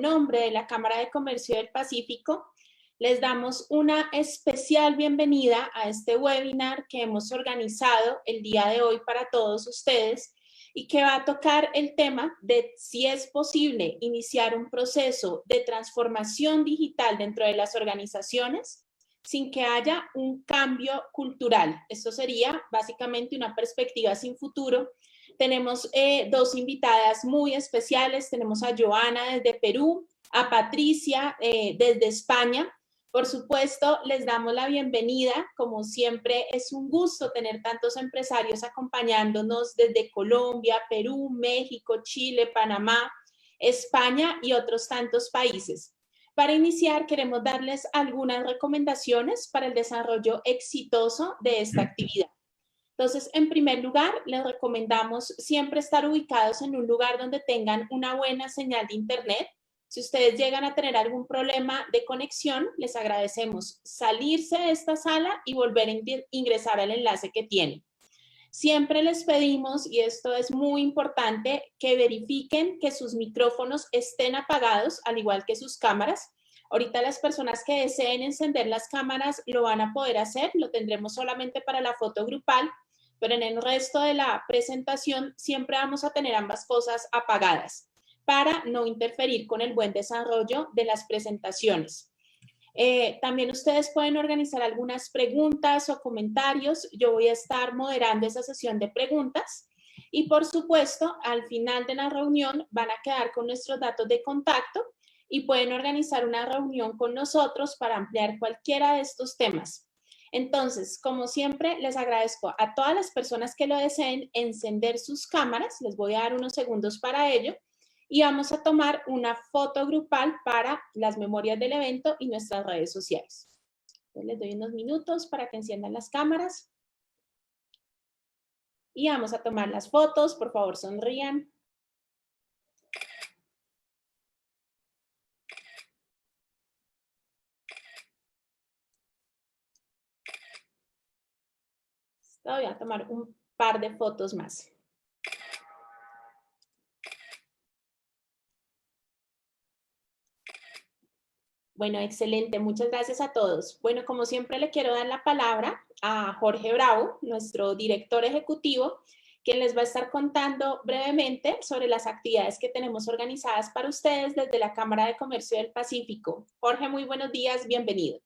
nombre de la Cámara de Comercio del Pacífico, les damos una especial bienvenida a este webinar que hemos organizado el día de hoy para todos ustedes y que va a tocar el tema de si es posible iniciar un proceso de transformación digital dentro de las organizaciones sin que haya un cambio cultural. Esto sería básicamente una perspectiva sin futuro. Tenemos dos invitadas muy especiales. Tenemos a Joana desde Perú, a Patricia desde España. Por supuesto, les damos la bienvenida. Como siempre, es un gusto tener tantos empresarios acompañándonos desde Colombia, Perú, México, Chile, Panamá, España y otros tantos países. Para iniciar, queremos darles algunas recomendaciones para el desarrollo exitoso de esta actividad. Entonces, en primer lugar, les recomendamos siempre estar ubicados en un lugar donde tengan una buena señal de internet. Si ustedes llegan a tener algún problema de conexión, les agradecemos salirse de esta sala y volver a ingresar al enlace que tienen. Siempre les pedimos, y esto es muy importante, que verifiquen que sus micrófonos estén apagados, al igual que sus cámaras. Ahorita las personas que deseen encender las cámaras lo van a poder hacer, lo tendremos solamente para la foto grupal, pero en el resto de la presentación siempre vamos a tener ambas cosas apagadas para no interferir con el buen desarrollo de las presentaciones. También ustedes pueden organizar algunas preguntas o comentarios. Yo voy a estar moderando esa sesión de preguntas y, por supuesto, al final de la reunión van a quedar con nuestros datos de contacto y pueden organizar una reunión con nosotros para ampliar cualquiera de estos temas. Entonces, como siempre, les agradezco a todas las personas que lo deseen encender sus cámaras. Les voy a dar unos segundos para ello. Y vamos a tomar una foto grupal para las memorias del evento y nuestras redes sociales. Entonces, les doy unos minutos para que enciendan las cámaras. Y vamos a tomar las fotos. Por favor, sonrían. Voy a tomar un par de fotos más. Bueno, excelente. Muchas gracias a todos. Bueno, como siempre le quiero dar la palabra a Jorge Bravo, nuestro director ejecutivo, quien les va a estar contando brevemente sobre las actividades que tenemos organizadas para ustedes desde la Cámara de Comercio del Pacífico. Jorge, muy buenos días. Bienvenido.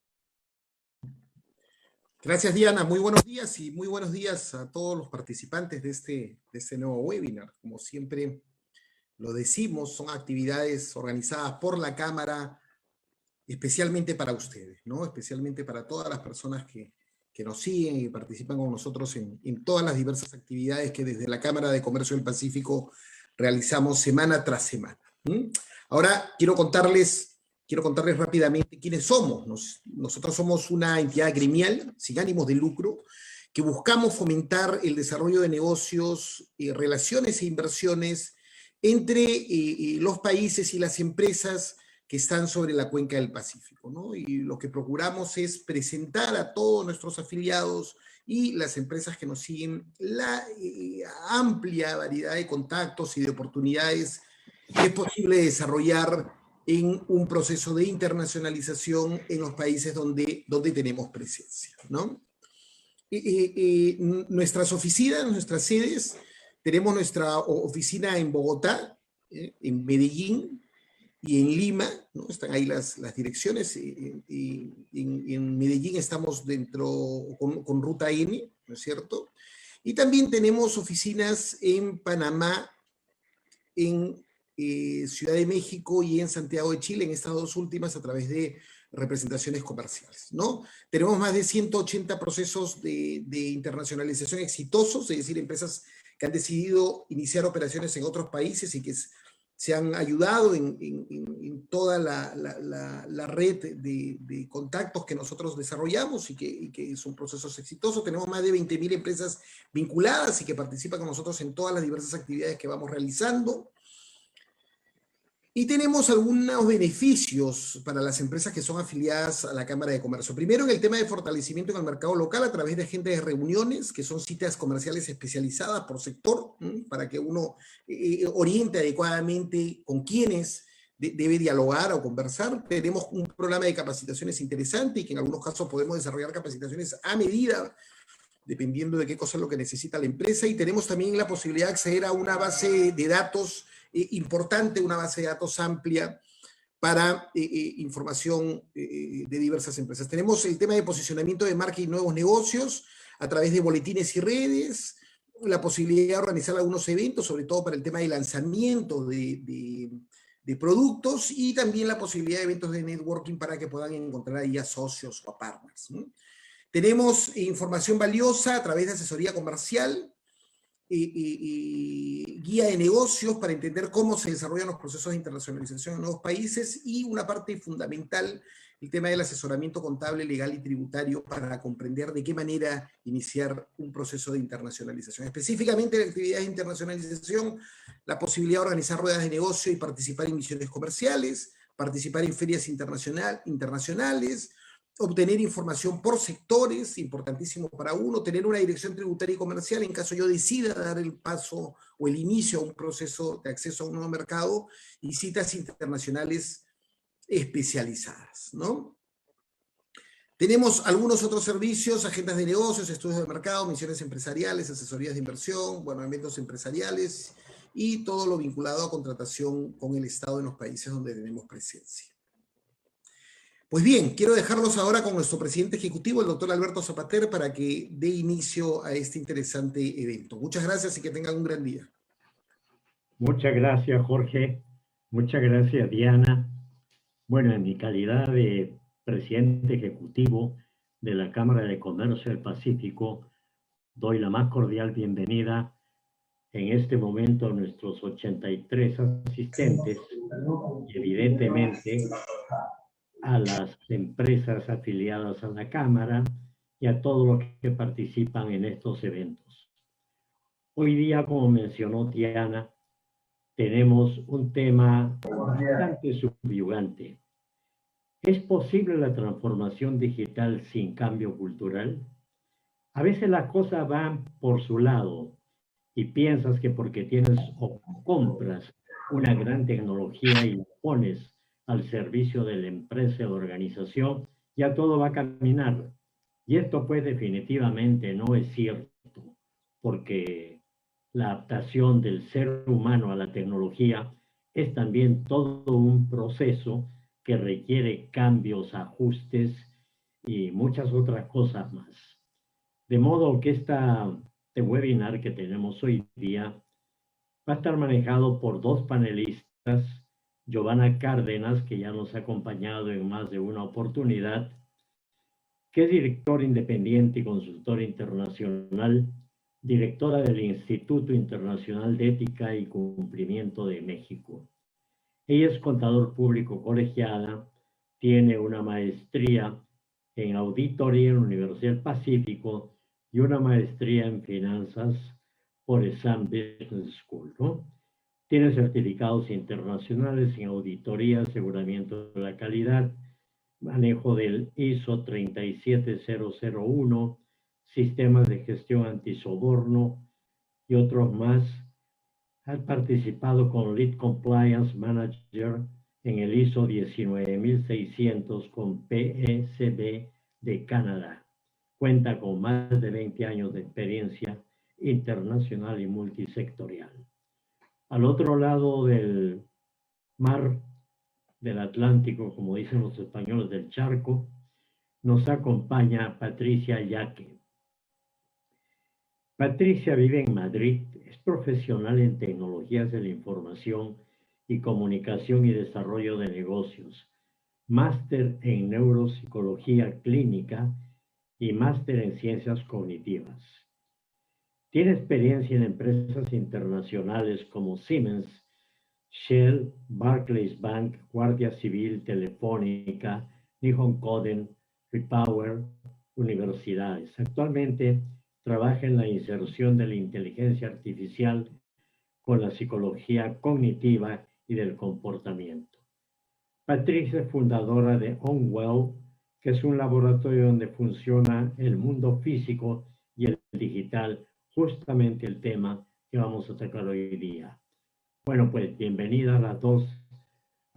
Gracias, Diana. Muy buenos días y muy buenos días a todos los participantes de este nuevo webinar. Como siempre lo decimos, son actividades organizadas por la Cámara especialmente para ustedes, ¿no? Especialmente para todas las personas que nos siguen y participan con nosotros en todas las diversas actividades que desde la Cámara de Comercio del Pacífico realizamos semana tras semana. Ahora quiero contarles rápidamente quiénes somos. Nosotros somos una entidad gremial sin ánimos de lucro que buscamos fomentar el desarrollo de negocios, relaciones e inversiones entre los países y las empresas que están sobre la cuenca del Pacífico, ¿no? Y lo que procuramos es presentar a todos nuestros afiliados y las empresas que nos siguen la amplia variedad de contactos y de oportunidades que es posible desarrollar en un proceso de internacionalización en los países donde tenemos presencia, ¿no? Nuestras oficinas, nuestras sedes, tenemos nuestra oficina en Bogotá, en Medellín, y en Lima, ¿no? Están ahí las direcciones, y en Medellín estamos con Ruta N, ¿no es cierto? Y también tenemos oficinas en Panamá, en Ciudad de México y en Santiago de Chile, en estas dos últimas a través de representaciones comerciales, ¿no? Tenemos más de 180 procesos de internacionalización exitosos, es decir, empresas que han decidido iniciar operaciones en otros países y que se han ayudado en toda la red de contactos que nosotros desarrollamos y que son procesos exitosos. Tenemos más de 20.000 empresas vinculadas y que participan con nosotros en todas las diversas actividades que vamos realizando. Y tenemos algunos beneficios para las empresas que son afiliadas a la Cámara de Comercio. Primero, en el tema de fortalecimiento en el mercado local a través de agentes de reuniones, que son citas comerciales especializadas por sector, para que uno oriente adecuadamente con quiénes debe dialogar o conversar. Tenemos un programa de capacitaciones interesante y que en algunos casos podemos desarrollar capacitaciones a medida, dependiendo de qué cosa es lo que necesita la empresa, y tenemos también la posibilidad de acceder a una base de datos importante, una base de datos amplia para información de diversas empresas. Tenemos el tema de posicionamiento de marca y nuevos negocios a través de boletines y redes, la posibilidad de organizar algunos eventos, sobre todo para el tema de lanzamiento de productos, y también la posibilidad de eventos de networking para que puedan encontrar ahí a socios o a partners, ¿no? Tenemos información valiosa a través de asesoría comercial, guía de negocios para entender cómo se desarrollan los procesos de internacionalización en nuevos países, y una parte fundamental, el tema del asesoramiento contable, legal y tributario para comprender de qué manera iniciar un proceso de internacionalización. Específicamente en actividades de internacionalización, la posibilidad de organizar ruedas de negocio y participar en misiones comerciales, participar en ferias internacionales, obtener información por sectores, importantísimo para uno, tener una dirección tributaria y comercial en caso yo decida dar el paso o el inicio a un proceso de acceso a un nuevo mercado, y citas internacionales especializadas, ¿no? Tenemos algunos otros servicios: agendas de negocios, estudios de mercado, misiones empresariales, asesorías de inversión, bueno, eventos empresariales y todo lo vinculado a contratación con el Estado en los países donde tenemos presencia. Pues bien, quiero dejarlos ahora con nuestro presidente ejecutivo, el doctor Alberto Zapater, para que dé inicio a este interesante evento. Muchas gracias y que tengan un gran día. Muchas gracias, Jorge. Muchas gracias, Diana. Bueno, en mi calidad de presidente ejecutivo de la Cámara de Comercio del Pacífico, doy la más cordial bienvenida en este momento a nuestros 83 asistentes y evidentemente a las empresas afiliadas a la Cámara y a todos los que participan en estos eventos. Hoy día, como mencionó Diana, tenemos un tema bastante subyugante. ¿Es posible la transformación digital sin cambio cultural? A veces las cosas van por su lado y piensas que porque tienes o compras una gran tecnología y la pones al servicio de la empresa o organización, ya todo va a caminar. Y esto pues definitivamente no es cierto, porque la adaptación del ser humano a la tecnología es también todo un proceso que requiere cambios, ajustes y muchas otras cosas más. De modo que este webinar que tenemos hoy día va a estar manejado por dos panelistas: Giovanna Cárdenas, que ya nos ha acompañado en más de una oportunidad, que es directora independiente y consultora internacional, directora del Instituto Internacional de Ética y Cumplimiento de México. Ella es contador público colegiada, tiene una maestría en auditoría en la Universidad del Pacífico y una maestría en finanzas por Exam Business School, ¿no? Tiene certificados internacionales en auditoría, aseguramiento de la calidad, manejo del ISO 37001, sistemas de gestión antisoborno y otros más. Ha participado con Lead Compliance Manager en el ISO 19600 con PECB de Canadá. Cuenta con más de 20 años de experiencia internacional y multisectorial. Al otro lado del mar del Atlántico, como dicen los españoles, del charco, nos acompaña Patricia Yaque. Patricia vive en Madrid, es profesional en tecnologías de la información y comunicación y desarrollo de negocios, máster en neuropsicología clínica y máster en ciencias cognitivas. Tiene experiencia en empresas internacionales como Siemens, Shell, Barclays Bank, Guardia Civil, Telefónica, Nihon Kohden, Repower, universidades. Actualmente trabaja en la inserción de la inteligencia artificial con la psicología cognitiva y del comportamiento. Patricia es fundadora de OnWell, que es un laboratorio donde funciona el mundo físico y el digital, justamente el tema que vamos a tocar hoy día. Bueno, pues bienvenidas las dos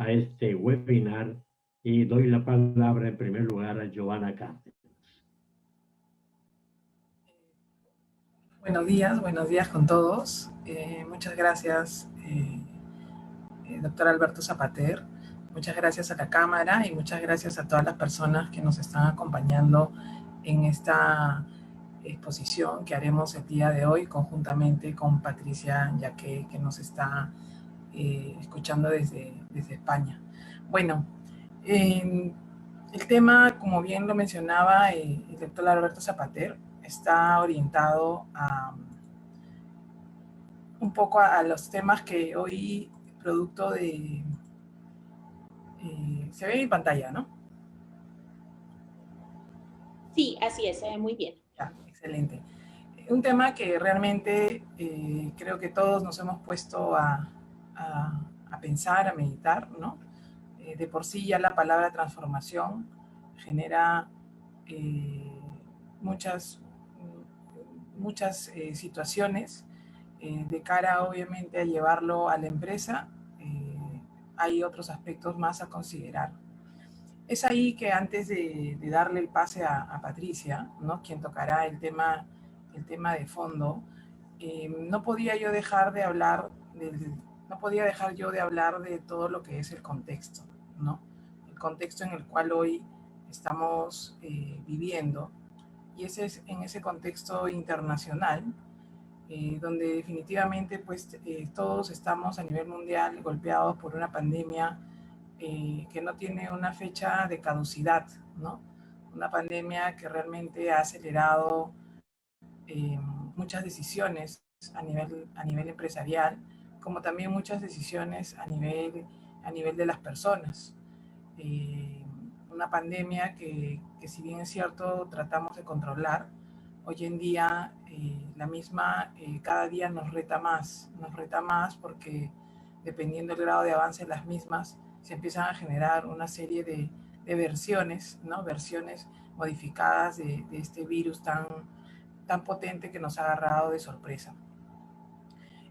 a este webinar y doy la palabra en primer lugar a Giovanna Cárdenas. Buenos días con todos. Muchas gracias, doctor Alberto Zapater. Muchas gracias a la Cámara y muchas gracias a todas las personas que nos están acompañando en esta exposición que haremos el día de hoy conjuntamente con Patricia Yaque, que nos está escuchando desde España. Bueno, el tema, como bien lo mencionaba el doctor Alberto Zapater, está orientado un poco a los temas que hoy, producto de... se ve en pantalla, ¿no? Sí, así es, se ve muy bien. Ya, excelente. Un tema que realmente creo que todos nos hemos puesto a pensar, a meditar, ¿no? De por sí ya la palabra transformación genera muchas situaciones de cara obviamente a llevarlo a la empresa. Hay otros aspectos más a considerar. Es ahí que antes de darle el pase a Patricia, ¿no?, quien tocará el tema de fondo, no podía yo dejar de hablar de todo lo que es el contexto, ¿no? El contexto en el cual hoy estamos viviendo, y ese es en ese contexto internacional, donde definitivamente pues, todos estamos a nivel mundial golpeados por una pandemia que no tiene una fecha de caducidad, ¿no? Una pandemia que realmente ha acelerado muchas decisiones a nivel empresarial, como también muchas decisiones a nivel de las personas. Una pandemia que si bien es cierto tratamos de controlar, hoy en día la misma cada día nos reta más porque dependiendo del grado de avance de las mismas, se empiezan a generar una serie de versiones, ¿no? Versiones modificadas de este virus tan potente que nos ha agarrado de sorpresa.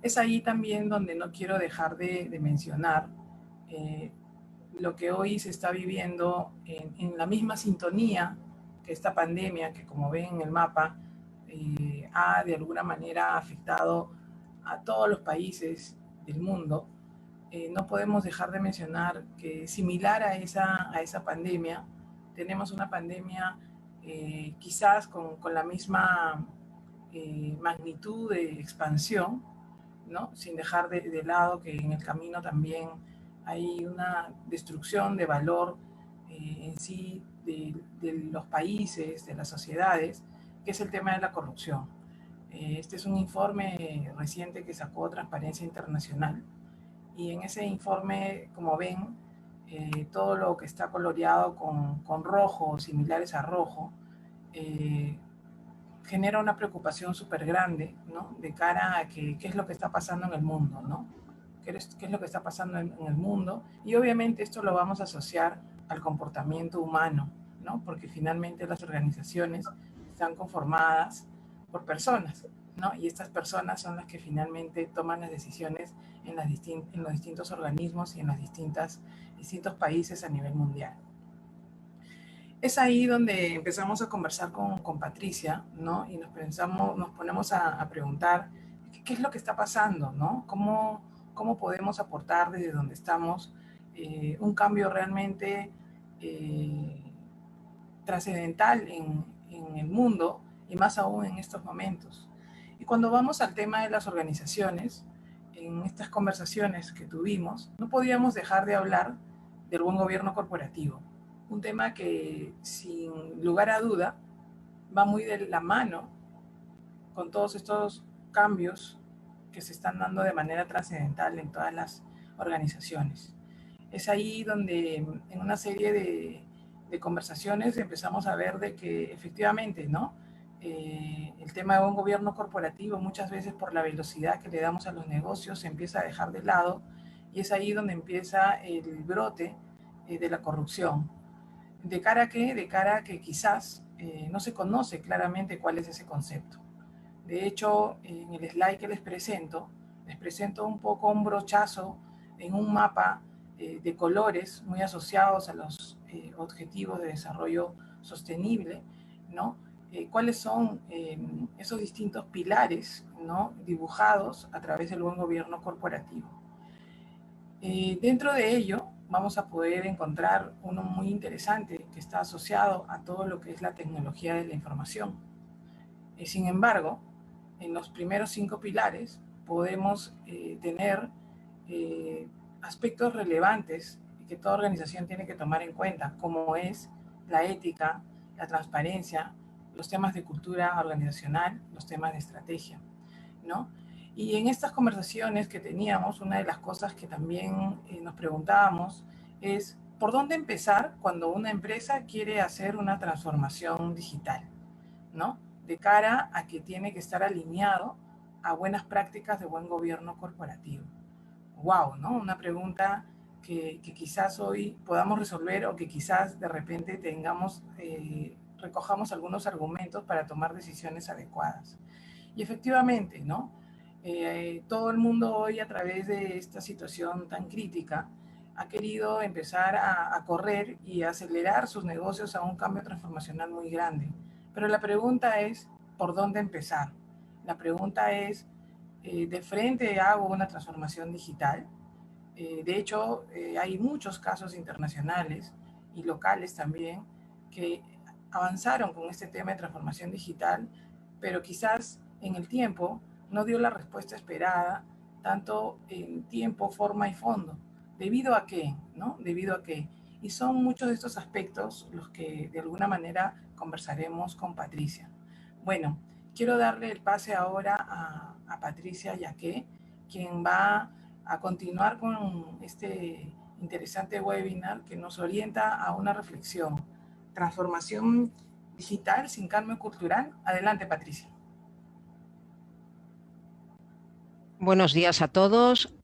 Es ahí también donde no quiero dejar de mencionar lo que hoy se está viviendo en la misma sintonía que esta pandemia, que como ven en el mapa, ha de alguna manera afectado a todos los países del mundo. No podemos dejar de mencionar que similar a esa pandemia, tenemos una pandemia quizás con la misma magnitud de expansión, ¿no? Sin dejar de lado que en el camino también hay una destrucción de valor en sí de los países, de las sociedades, que es el tema de la corrupción. Este es un informe reciente que sacó Transparencia Internacional, y en ese informe, como ven, todo lo que está coloreado con rojo, similares a rojo, genera una preocupación súper grande, ¿no? De cara a qué es lo que está pasando en el mundo, ¿no? ¿Qué es lo que está pasando en el mundo? Y obviamente esto lo vamos a asociar al comportamiento humano, ¿no? Porque finalmente las organizaciones están conformadas por personas, ¿no? Y estas personas son las que finalmente toman las decisiones en los distintos organismos y en los distintos países a nivel mundial. Es ahí donde empezamos a conversar con Patricia, ¿no? Y nos ponemos a preguntar qué es lo que está pasando, ¿no? ¿Cómo podemos aportar desde donde estamos un cambio realmente trascendental en el mundo, y más aún en estos momentos? Y cuando vamos al tema de las organizaciones, en estas conversaciones que tuvimos, no podíamos dejar de hablar del buen gobierno corporativo. Un tema que, sin lugar a duda, va muy de la mano con todos estos cambios que se están dando de manera trascendental en todas las organizaciones. Es ahí donde en una serie de conversaciones empezamos a ver de que efectivamente, ¿no? El tema de un gobierno corporativo, muchas veces por la velocidad que le damos a los negocios, se empieza a dejar de lado, y es ahí donde empieza el brote de la corrupción. ¿De cara a qué? De cara a que quizás no se conoce claramente cuál es ese concepto. De hecho, en el slide que les presento un poco un brochazo en un mapa de colores muy asociados a los objetivos de desarrollo sostenible, ¿no? ¿Cuáles son esos distintos pilares, ¿no?, dibujados a través del buen gobierno corporativo? Dentro de ello vamos a poder encontrar uno muy interesante que está asociado a todo lo que es la tecnología de la información. Sin embargo, en los primeros 5 pilares podemos tener aspectos relevantes que toda organización tiene que tomar en cuenta, como es la ética, la transparencia, los temas de cultura organizacional, los temas de estrategia, ¿no? Y en estas conversaciones que teníamos, una de las cosas que también nos preguntábamos es ¿por dónde empezar cuando una empresa quiere hacer una transformación digital, ¿no?, de cara a que tiene que estar alineado a buenas prácticas de buen gobierno corporativo? Wow, ¿no? Una pregunta que quizás hoy podamos resolver, o que quizás de repente recojamos algunos argumentos para tomar decisiones adecuadas. Y efectivamente, ¿no? Todo el mundo hoy, a través de esta situación tan crítica, ha querido empezar a correr y a acelerar sus negocios a un cambio transformacional muy grande. Pero la pregunta es, ¿por dónde empezar? La pregunta es, ¿de frente hago una transformación digital? De hecho, hay muchos casos internacionales y locales también que avanzaron con este tema de transformación digital, pero quizás en el tiempo no dio la respuesta esperada, tanto en tiempo, forma y fondo. ¿Debido a qué? ¿No? ¿Debido a qué? Y son muchos de estos aspectos los que de alguna manera conversaremos con Patricia. Bueno, quiero darle el pase ahora a Patricia Yaque, quien va a continuar con este interesante webinar que nos orienta a una reflexión. Transformación digital sin cambio cultural. Adelante, Patricia. Buenos días a todos.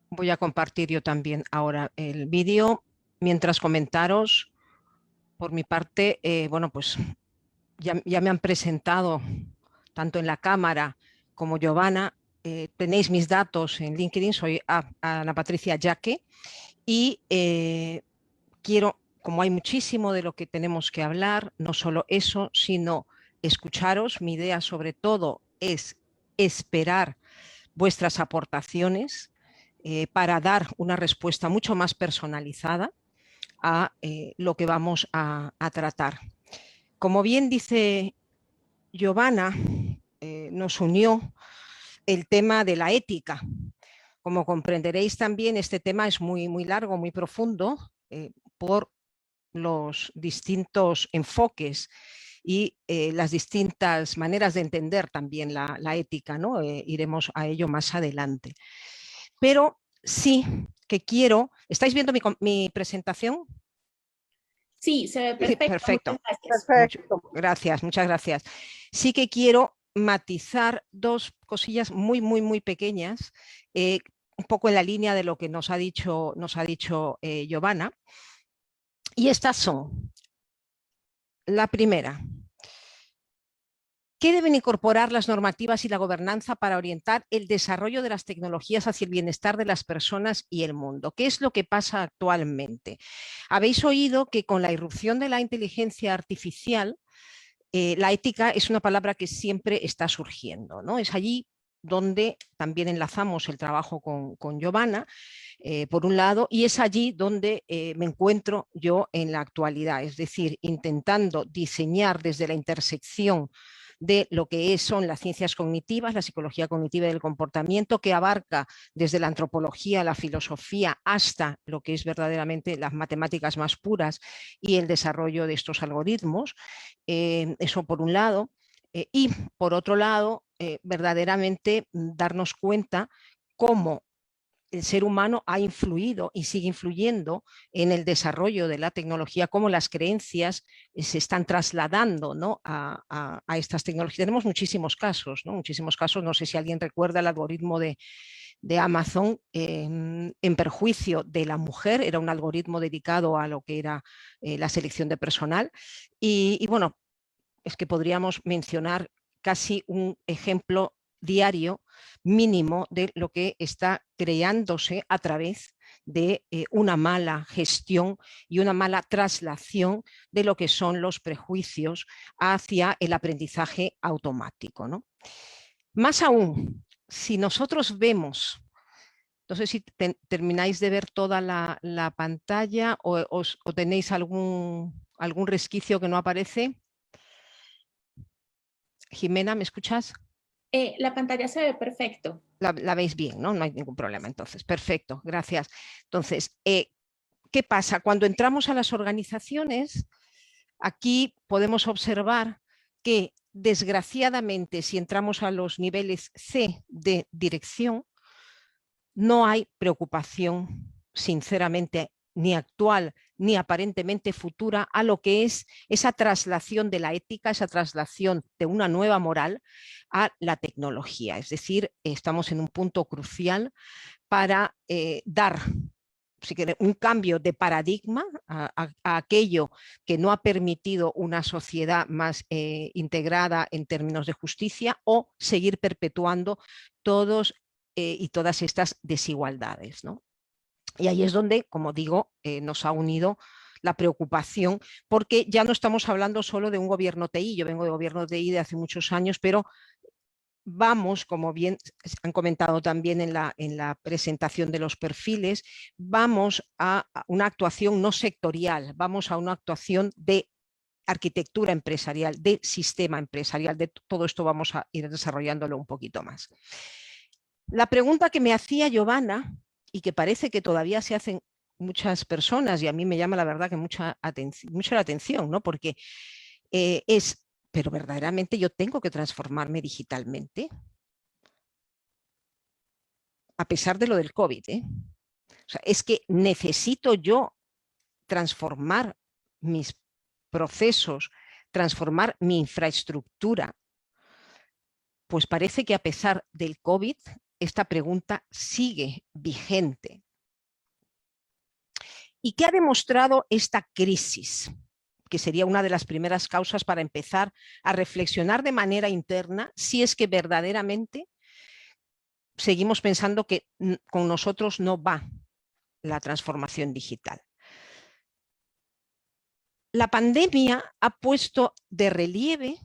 Voy a compartir yo también ahora el vídeo mientras comentaros. Por mi parte, bueno, pues ya me han presentado tanto en la cámara como Giovanna. Tenéis mis datos en LinkedIn, soy Ana Patricia Yaque, y quiero, como hay muchísimo de lo que tenemos que hablar, no solo eso, sino escucharos. Mi idea sobre todo es esperar vuestras aportaciones para dar una respuesta mucho más personalizada a lo que vamos a tratar. Como bien dice Giovanna, nos unió el tema de la ética. Como comprenderéis también, este tema es muy largo, muy profundo, por los distintos enfoques y las distintas maneras de entender también la ética, ¿no? Iremos a ello más adelante. Pero sí que quiero... ¿Estáis viendo mi presentación? Sí, se ve perfecto. Sí, perfecto. Muchas gracias. Gracias, muchas gracias. Sí que quiero matizar 2 cosillas muy pequeñas, un poco en la línea de lo que nos ha dicho Giovanna. Y estas son: la primera, ¿qué deben incorporar las normativas y la gobernanza para orientar el desarrollo de las tecnologías hacia el bienestar de las personas y el mundo? ¿Qué es lo que pasa actualmente? Habéis oído que con la irrupción de la inteligencia artificial, la ética es una palabra que siempre está surgiendo, ¿no? Es allí donde también enlazamos el trabajo con Giovanna, por un lado, y es allí donde me encuentro yo en la actualidad, es decir, intentando diseñar desde la intersección de lo que son las ciencias cognitivas, la psicología cognitiva del comportamiento, que abarca desde la antropología, la filosofía, hasta lo que es verdaderamente las matemáticas más puras y el desarrollo de estos algoritmos. Eso por un lado. Y por otro lado, verdaderamente darnos cuenta cómo el ser humano ha influido y sigue influyendo en el desarrollo de la tecnología, cómo las creencias se están trasladando, ¿no?, a estas tecnologías. Tenemos muchísimos casos, ¿no? Muchísimos casos. No sé si alguien recuerda el algoritmo de Amazon en perjuicio de la mujer. Era un algoritmo dedicado a lo que era la selección de personal. Y bueno, es que podríamos mencionar casi un ejemplo diario mínimo de lo que está creándose a través de una mala gestión y una mala traslación de lo que son los prejuicios hacia el aprendizaje automático, ¿no? Más aún, si nosotros vemos, no sé si termináis de ver toda la pantalla o tenéis algún resquicio que no aparece. Jimena, ¿me escuchas? La pantalla se ve perfecto. La veis bien, ¿no? No hay ningún problema, entonces. Perfecto, gracias. Entonces, ¿qué pasa? Cuando entramos a las organizaciones, aquí podemos observar que, desgraciadamente, si entramos a los niveles C de dirección, no hay preocupación, sinceramente, ni actual ni aparentemente futura, a lo que es esa traslación de la ética, esa traslación de una nueva moral a la tecnología. Es decir, estamos en un punto crucial para dar un cambio de paradigma a aquello que no ha permitido una sociedad más integrada en términos de justicia, o seguir perpetuando todos y todas estas desigualdades, ¿no? Y ahí es donde, como digo, nos ha unido la preocupación, porque ya no estamos hablando solo de un gobierno TI. Yo vengo de gobierno TI de hace muchos años, pero vamos, como bien han comentado también en la presentación de los perfiles, vamos a una actuación no sectorial, vamos a una actuación de arquitectura empresarial, de sistema empresarial. De todo esto vamos a ir desarrollándolo un poquito más. La pregunta que me hacía Giovanna, y que parece que todavía se hacen muchas personas, y a mí me llama la verdad que mucha la atención, ¿no? Porque ¿pero verdaderamente yo tengo que transformarme digitalmente? A pesar de lo del COVID, ¿eh? O sea, es que necesito yo transformar mis procesos, transformar mi infraestructura. Pues parece que a pesar del COVID, esta pregunta sigue vigente. ¿Y qué ha demostrado esta crisis? Que sería una de las primeras causas para empezar a reflexionar de manera interna si es que verdaderamente seguimos pensando que con nosotros no va la transformación digital. La pandemia ha puesto de relieve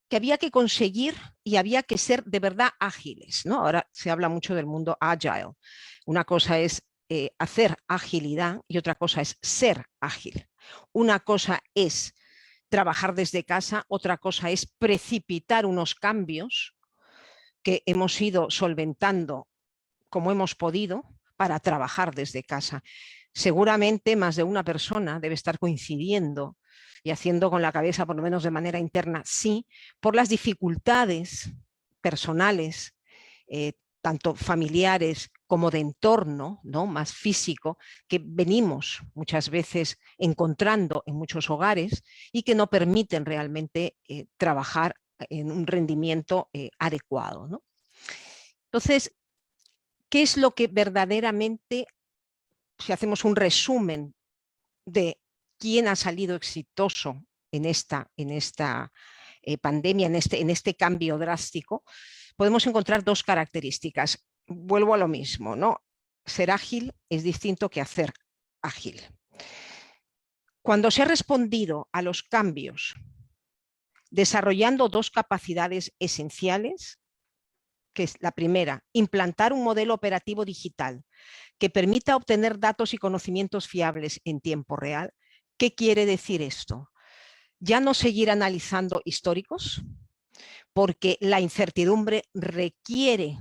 que había que conseguir y había que ser de verdad ágiles, ¿no? Ahora se habla mucho del mundo agile. Una cosa es hacer agilidad y otra cosa es ser ágil. Una cosa es trabajar desde casa, otra cosa es precipitar unos cambios que hemos ido solventando como hemos podido para trabajar desde casa. Seguramente más de una persona debe estar coincidiendo y haciendo con la cabeza, por lo menos de manera interna, sí, por las dificultades personales, tanto familiares como de entorno, ¿no? Más físico, que venimos muchas veces encontrando en muchos hogares y que no permiten realmente trabajar en un rendimiento adecuado, ¿no? Entonces, ¿qué es lo que verdaderamente, si hacemos un resumen de quién ha salido exitoso en esta pandemia, en este cambio drástico? Podemos encontrar dos características. Vuelvo a lo mismo, ¿no? Ser ágil es distinto que hacer ágil. Cuando se ha respondido a los cambios desarrollando dos capacidades esenciales, que es la primera, implantar un modelo operativo digital que permita obtener datos y conocimientos fiables en tiempo real. ¿Qué quiere decir esto? Ya no seguir analizando históricos, porque la incertidumbre requiere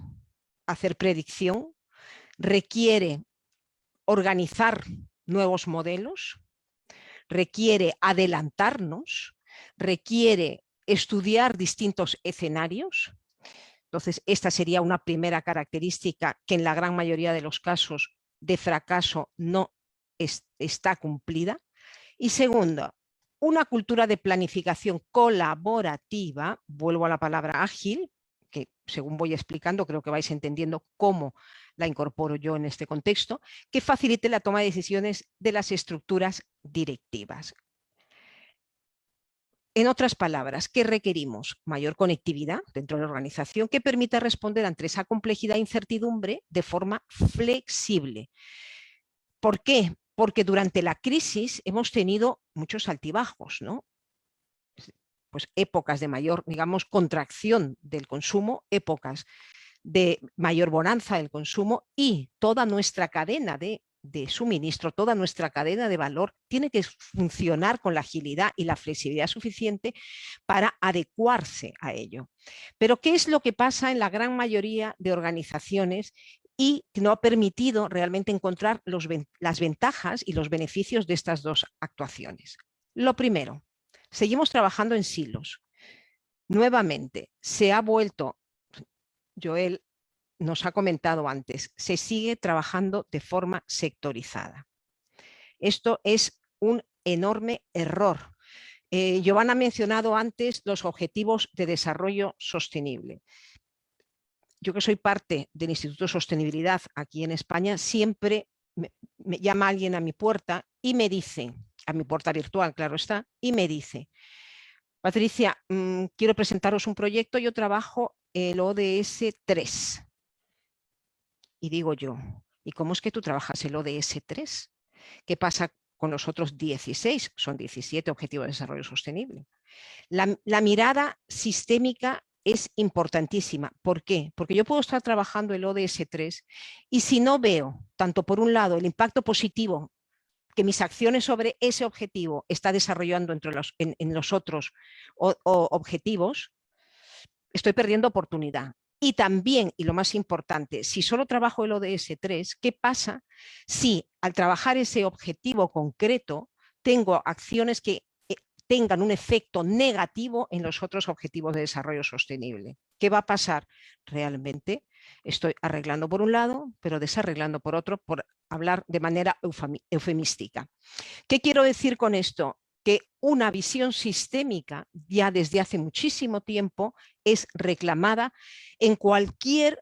hacer predicción, requiere organizar nuevos modelos, requiere adelantarnos, requiere estudiar distintos escenarios. Entonces, esta sería una primera característica que en la gran mayoría de los casos de fracaso no está cumplida. Y segundo, una cultura de planificación colaborativa, vuelvo a la palabra ágil, que según voy explicando creo que vais entendiendo cómo la incorporo yo en este contexto, que facilite la toma de decisiones de las estructuras directivas. En otras palabras, ¿qué requerimos? Mayor conectividad dentro de la organización que permita responder ante esa complejidad e incertidumbre de forma flexible. ¿Por qué? Porque durante la crisis hemos tenido muchos altibajos, ¿no? Pues épocas de mayor, digamos, contracción del consumo, épocas de mayor bonanza del consumo, y toda nuestra cadena de suministro, toda nuestra cadena de valor tiene que funcionar con la agilidad y la flexibilidad suficiente para adecuarse a ello. Pero ¿qué es lo que pasa en la gran mayoría de organizaciones y no ha permitido realmente encontrar las ventajas y los beneficios de estas dos actuaciones? Lo primero, seguimos trabajando en silos. Nuevamente, se ha vuelto, Joel nos ha comentado antes, se sigue trabajando de forma sectorizada. Esto es un enorme error. Giovanna ha mencionado antes los objetivos de desarrollo sostenible. Yo, que soy parte del Instituto de Sostenibilidad aquí en España, siempre me llama alguien a mi puerta y me dice, a mi puerta virtual, claro está, y me dice: Patricia, quiero presentaros un proyecto, yo trabajo el ODS 3. Y digo yo, ¿y cómo es que tú trabajas el ODS 3? ¿Qué pasa con los otros 16? Son 17 Objetivos de Desarrollo Sostenible. La mirada sistémica es importantísima. ¿Por qué? Porque yo puedo estar trabajando el ODS 3 y si no veo, tanto por un lado, el impacto positivo que mis acciones sobre ese objetivo está desarrollando en los otros objetivos, estoy perdiendo oportunidad. Y también, y lo más importante, si solo trabajo el ODS 3, ¿qué pasa si al trabajar ese objetivo concreto tengo acciones que tengan un efecto negativo en los otros objetivos de desarrollo sostenible? ¿Qué va a pasar? Realmente estoy arreglando por un lado, pero desarreglando por otro, por hablar de manera eufemística. ¿Qué quiero decir con esto? Que una visión sistémica ya desde hace muchísimo tiempo es reclamada en cualquier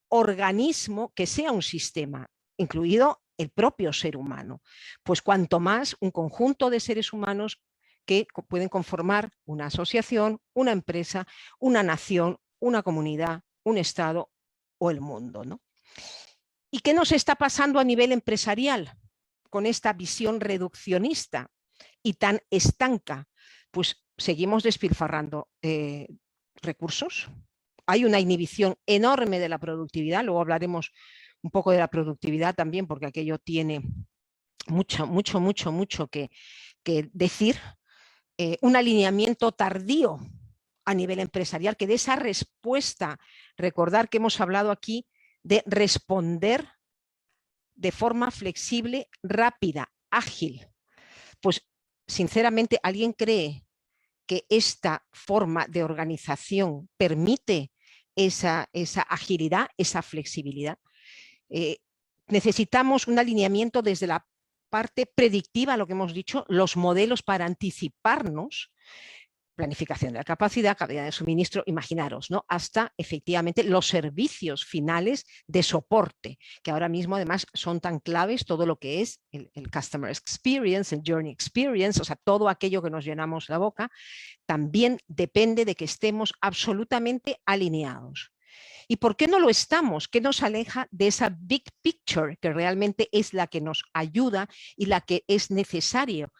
organismo que sea un sistema, incluido el propio ser humano. Pues cuanto más un conjunto de seres humanos que pueden conformar una asociación, una empresa, una nación, una comunidad, un estado o el mundo, ¿no? ¿Y qué nos está pasando a nivel empresarial con esta visión reduccionista y tan estanca? Pues seguimos despilfarrando recursos. Hay una inhibición enorme de la productividad. Luego hablaremos un poco de la productividad también, porque aquello tiene mucho que decir. Un alineamiento tardío a nivel empresarial, que de esa respuesta, recordar que hemos hablado aquí de responder de forma flexible, rápida, ágil. Pues sinceramente, ¿alguien cree que esta forma de organización permite esa agilidad, esa flexibilidad? Necesitamos un alineamiento desde la parte predictiva, lo que hemos dicho, los modelos para anticiparnos, planificación de la capacidad, cadena de suministro, imaginaros, ¿no? Hasta efectivamente los servicios finales de soporte, que ahora mismo además son tan claves, todo lo que es el customer experience, el journey experience, o sea, todo aquello que nos llenamos la boca, también depende de que estemos absolutamente alineados. ¿Y por qué no lo estamos? ¿Qué nos aleja de esa big picture que realmente es la que nos ayuda y la que es necesario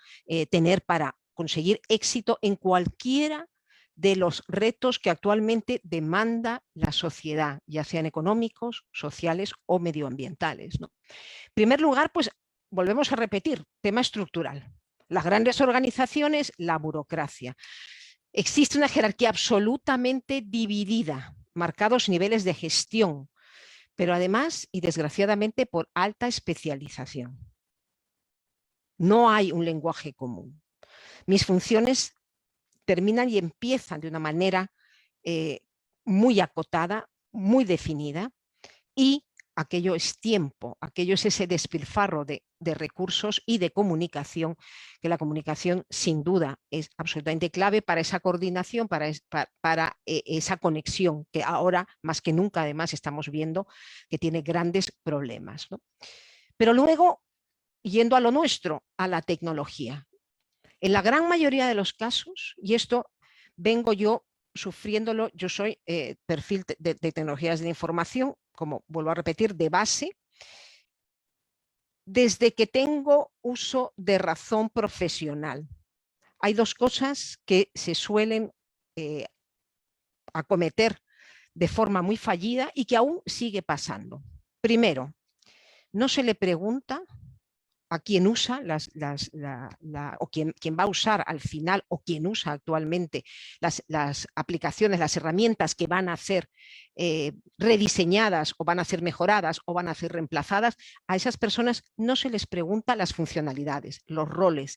tener para conseguir éxito en cualquiera de los retos que actualmente demanda la sociedad, ya sean económicos, sociales o medioambientales, ¿no? En primer lugar, pues volvemos a repetir, tema estructural. Las grandes organizaciones, la burocracia. Existe una jerarquía absolutamente dividida, marcados niveles de gestión, pero además y desgraciadamente por alta especialización. No hay un lenguaje común. Mis funciones terminan y empiezan de una manera muy acotada, muy definida, y aquello es tiempo, aquello es ese despilfarro de recursos y de comunicación, que la comunicación sin duda es absolutamente clave para esa coordinación, para esa conexión que ahora más que nunca además estamos viendo que tiene grandes problemas, ¿no? Pero luego, yendo a lo nuestro, a la tecnología. En la gran mayoría de los casos, y esto vengo yo sufriéndolo, yo soy perfil de tecnologías de información, como vuelvo a repetir, de base. desde que tengo uso de razón profesional. Hay dos cosas que se suelen acometer de forma muy fallida y que aún sigue pasando. Primero, no se le pregunta a quien usa o quien va a usar al final o quien usa actualmente las aplicaciones, las herramientas que van a ser rediseñadas o van a ser mejoradas o van a ser reemplazadas. A esas personas no se les pregunta las funcionalidades, los roles,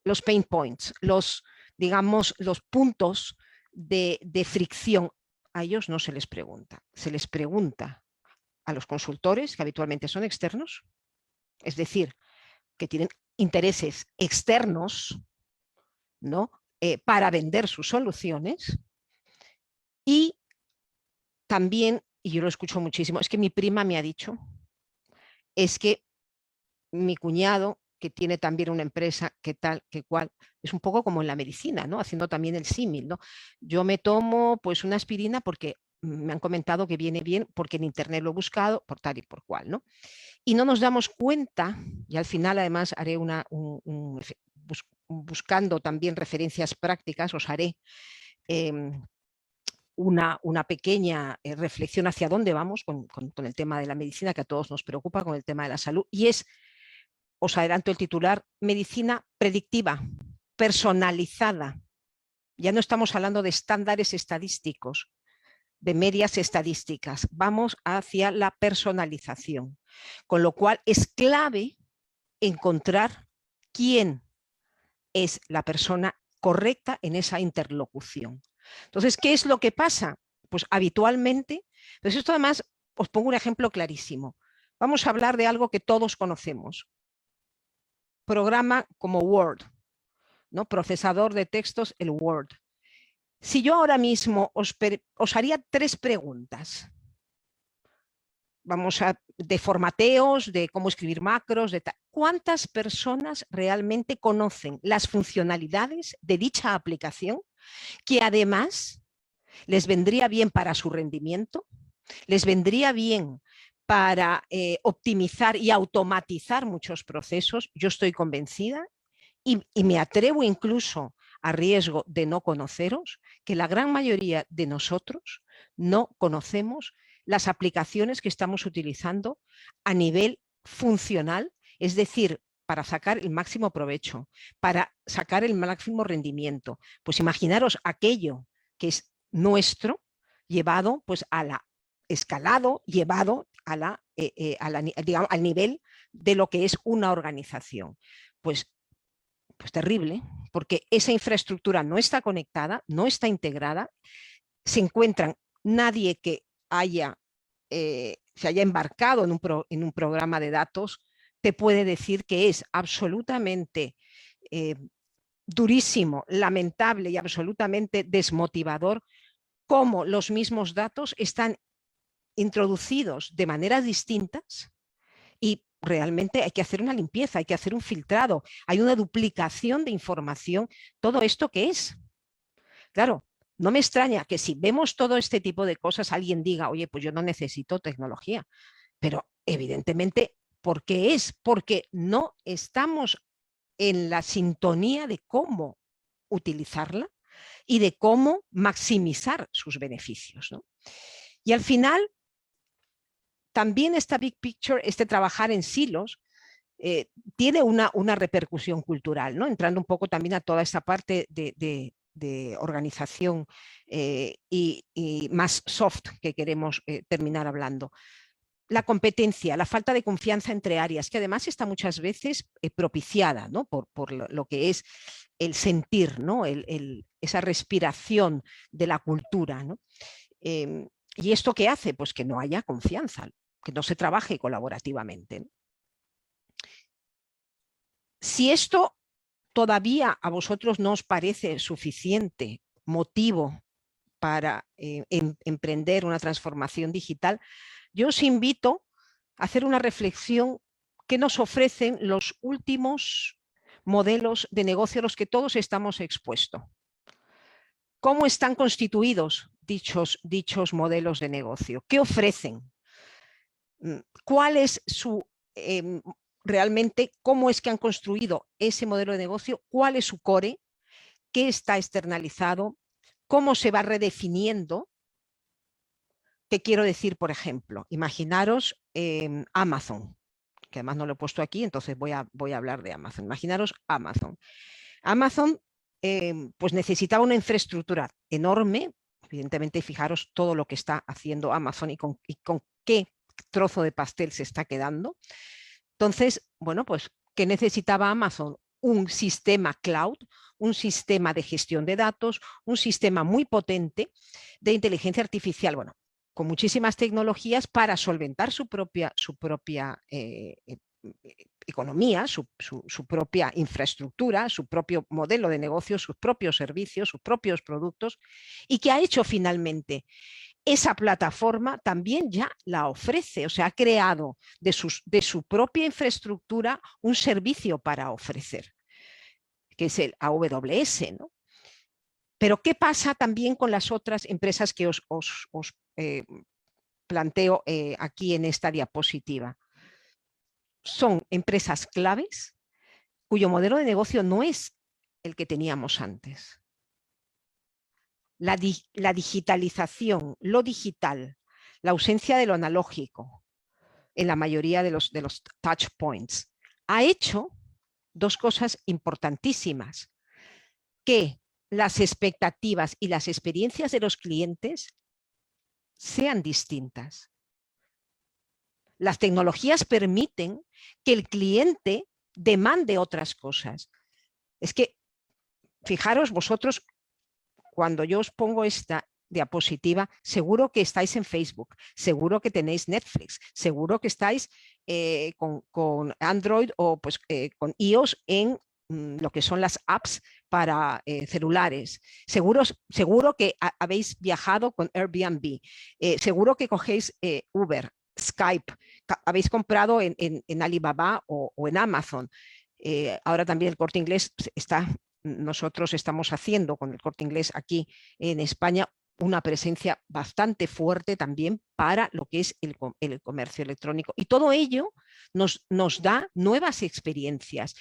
los pain points, digamos, los puntos de fricción. A ellos no se les pregunta. Se les pregunta a los consultores, que habitualmente son externos, es decir, que tienen intereses externos, ¿no? Para vender sus soluciones. Y también, y yo lo escucho muchísimo, es que mi prima me ha dicho, es que mi cuñado, que tiene también una empresa, que tal, que cual, es un poco como en la medicina, ¿no? Haciendo también el símil, ¿no? Yo me tomo pues una aspirina porque me han comentado que viene bien, porque en internet lo he buscado, por tal y por cual, ¿no? Y no nos damos cuenta, y al final además haré buscando también referencias prácticas, os haré una pequeña reflexión hacia dónde vamos con el tema de la medicina, que a todos nos preocupa, con el tema de la salud, y es, os adelanto el titular, medicina predictiva, personalizada. Ya no estamos hablando de estándares estadísticos, de medias estadísticas, vamos hacia la personalización, con lo cual es clave encontrar quién es la persona correcta en esa interlocución. Entonces, ¿qué es lo que pasa? Pues habitualmente, pues esto además, os pongo un ejemplo clarísimo. Vamos a hablar de algo que todos conocemos. Programa como Word, ¿no? Procesador de textos, el Word. Si yo ahora mismo os haría 3 preguntas, vamos a, de formateos, de cómo escribir macros, ¿cuántas personas realmente conocen las funcionalidades de dicha aplicación que además les vendría bien para su rendimiento, les vendría bien para optimizar y automatizar muchos procesos? Yo estoy convencida y me atrevo incluso a riesgo de no conoceros, que la gran mayoría de nosotros no conocemos las aplicaciones que estamos utilizando a nivel funcional, es decir, para sacar el máximo provecho, para sacar el máximo rendimiento. Pues imaginaros aquello que es nuestro, llevado pues a la escalado, llevado a digamos, al nivel de lo que es una organización. Pues terrible, porque esa infraestructura no está conectada, no está integrada, se encuentran nadie que se haya embarcado en un programa de datos te puede decir que es absolutamente durísimo, lamentable y absolutamente desmotivador cómo los mismos datos están introducidos de maneras distintas y realmente hay que hacer una limpieza, hay que hacer un filtrado, hay una duplicación de información. ¿Todo esto qué es? Claro, no me extraña que si vemos todo este tipo de cosas alguien diga, oye, pues yo no necesito tecnología, pero evidentemente, ¿por qué es? Porque no estamos en la sintonía de cómo utilizarla y de cómo maximizar sus beneficios, ¿no? Y al final, también esta big picture, este trabajar en silos, tiene una repercusión cultural, ¿no? Entrando un poco también a toda esta parte de organización y más soft que queremos terminar hablando. La competencia, la falta de confianza entre áreas, que además está muchas veces propiciada, ¿no? por lo que es el sentir, ¿no? Esa respiración de la cultura, ¿no? ¿Y esto qué hace? Pues que no haya confianza, que no se trabaje colaborativamente, ¿no? Si esto todavía a vosotros no os parece suficiente motivo para emprender una transformación digital, yo os invito a hacer una reflexión que nos ofrecen los últimos modelos de negocio a los que todos estamos expuestos. ¿Cómo están constituidos dichos modelos de negocio? ¿Qué ofrecen? ¿Cuál es su realmente cómo es que han construido ese modelo de negocio, cuál es su core, qué está externalizado, cómo se va redefiniendo. ¿Qué quiero decir, por ejemplo? Imaginaros Amazon, que además no lo he puesto aquí, entonces voy a hablar de Amazon. Imaginaros Amazon. Amazon pues necesitaba una infraestructura enorme, evidentemente fijaros todo lo que está haciendo Amazon y con qué trozo de pastel se está quedando. Entonces, bueno, pues, ¿qué necesitaba Amazon? Un sistema cloud, un sistema de gestión de datos, un sistema muy potente de inteligencia artificial, bueno, con muchísimas tecnologías para solventar su propia economía, su propia infraestructura, su propio modelo de negocio, sus propios servicios, sus propios productos, y que ha hecho finalmente esa plataforma también ya la ofrece, o sea, ha creado de su propia infraestructura un servicio para ofrecer, que es el AWS, ¿no? Pero ¿qué pasa también con las otras empresas que os planteo aquí en esta diapositiva? Son empresas claves cuyo modelo de negocio no es el que teníamos antes. La digitalización, lo digital, la ausencia de lo analógico en la mayoría de los touch points, ha hecho dos cosas importantísimas: que las expectativas y las experiencias de los clientes sean distintas. Las tecnologías permiten que el cliente demande otras cosas. Es que, fijaros vosotros, cuando yo os pongo esta diapositiva, seguro que estáis en Facebook, seguro que tenéis Netflix, seguro que estáis con Android o pues, con iOS en lo que son las apps para celulares. Seguro que habéis viajado con Airbnb, seguro que cogéis Uber, Skype, habéis comprado en Alibaba o en Amazon. Ahora también el Corte Inglés nosotros estamos haciendo con el Corte Inglés aquí en España una presencia bastante fuerte también para lo que es el comercio electrónico. Y todo ello nos da nuevas experiencias.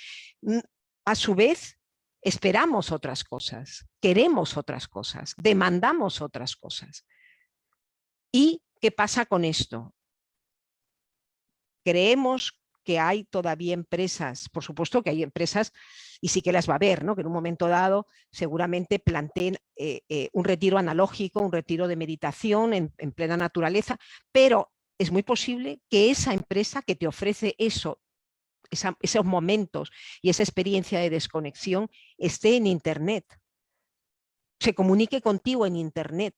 A su vez, esperamos otras cosas, queremos otras cosas, demandamos otras cosas. ¿Y qué pasa con esto? Creemos que hay todavía empresas, por supuesto que hay empresas, y sí que las va a haber, ¿no? Que en un momento dado seguramente planteen un retiro analógico, un retiro de meditación en plena naturaleza, pero es muy posible que esa empresa que te ofrece esos momentos y esa experiencia de desconexión esté en Internet, se comunique contigo en Internet,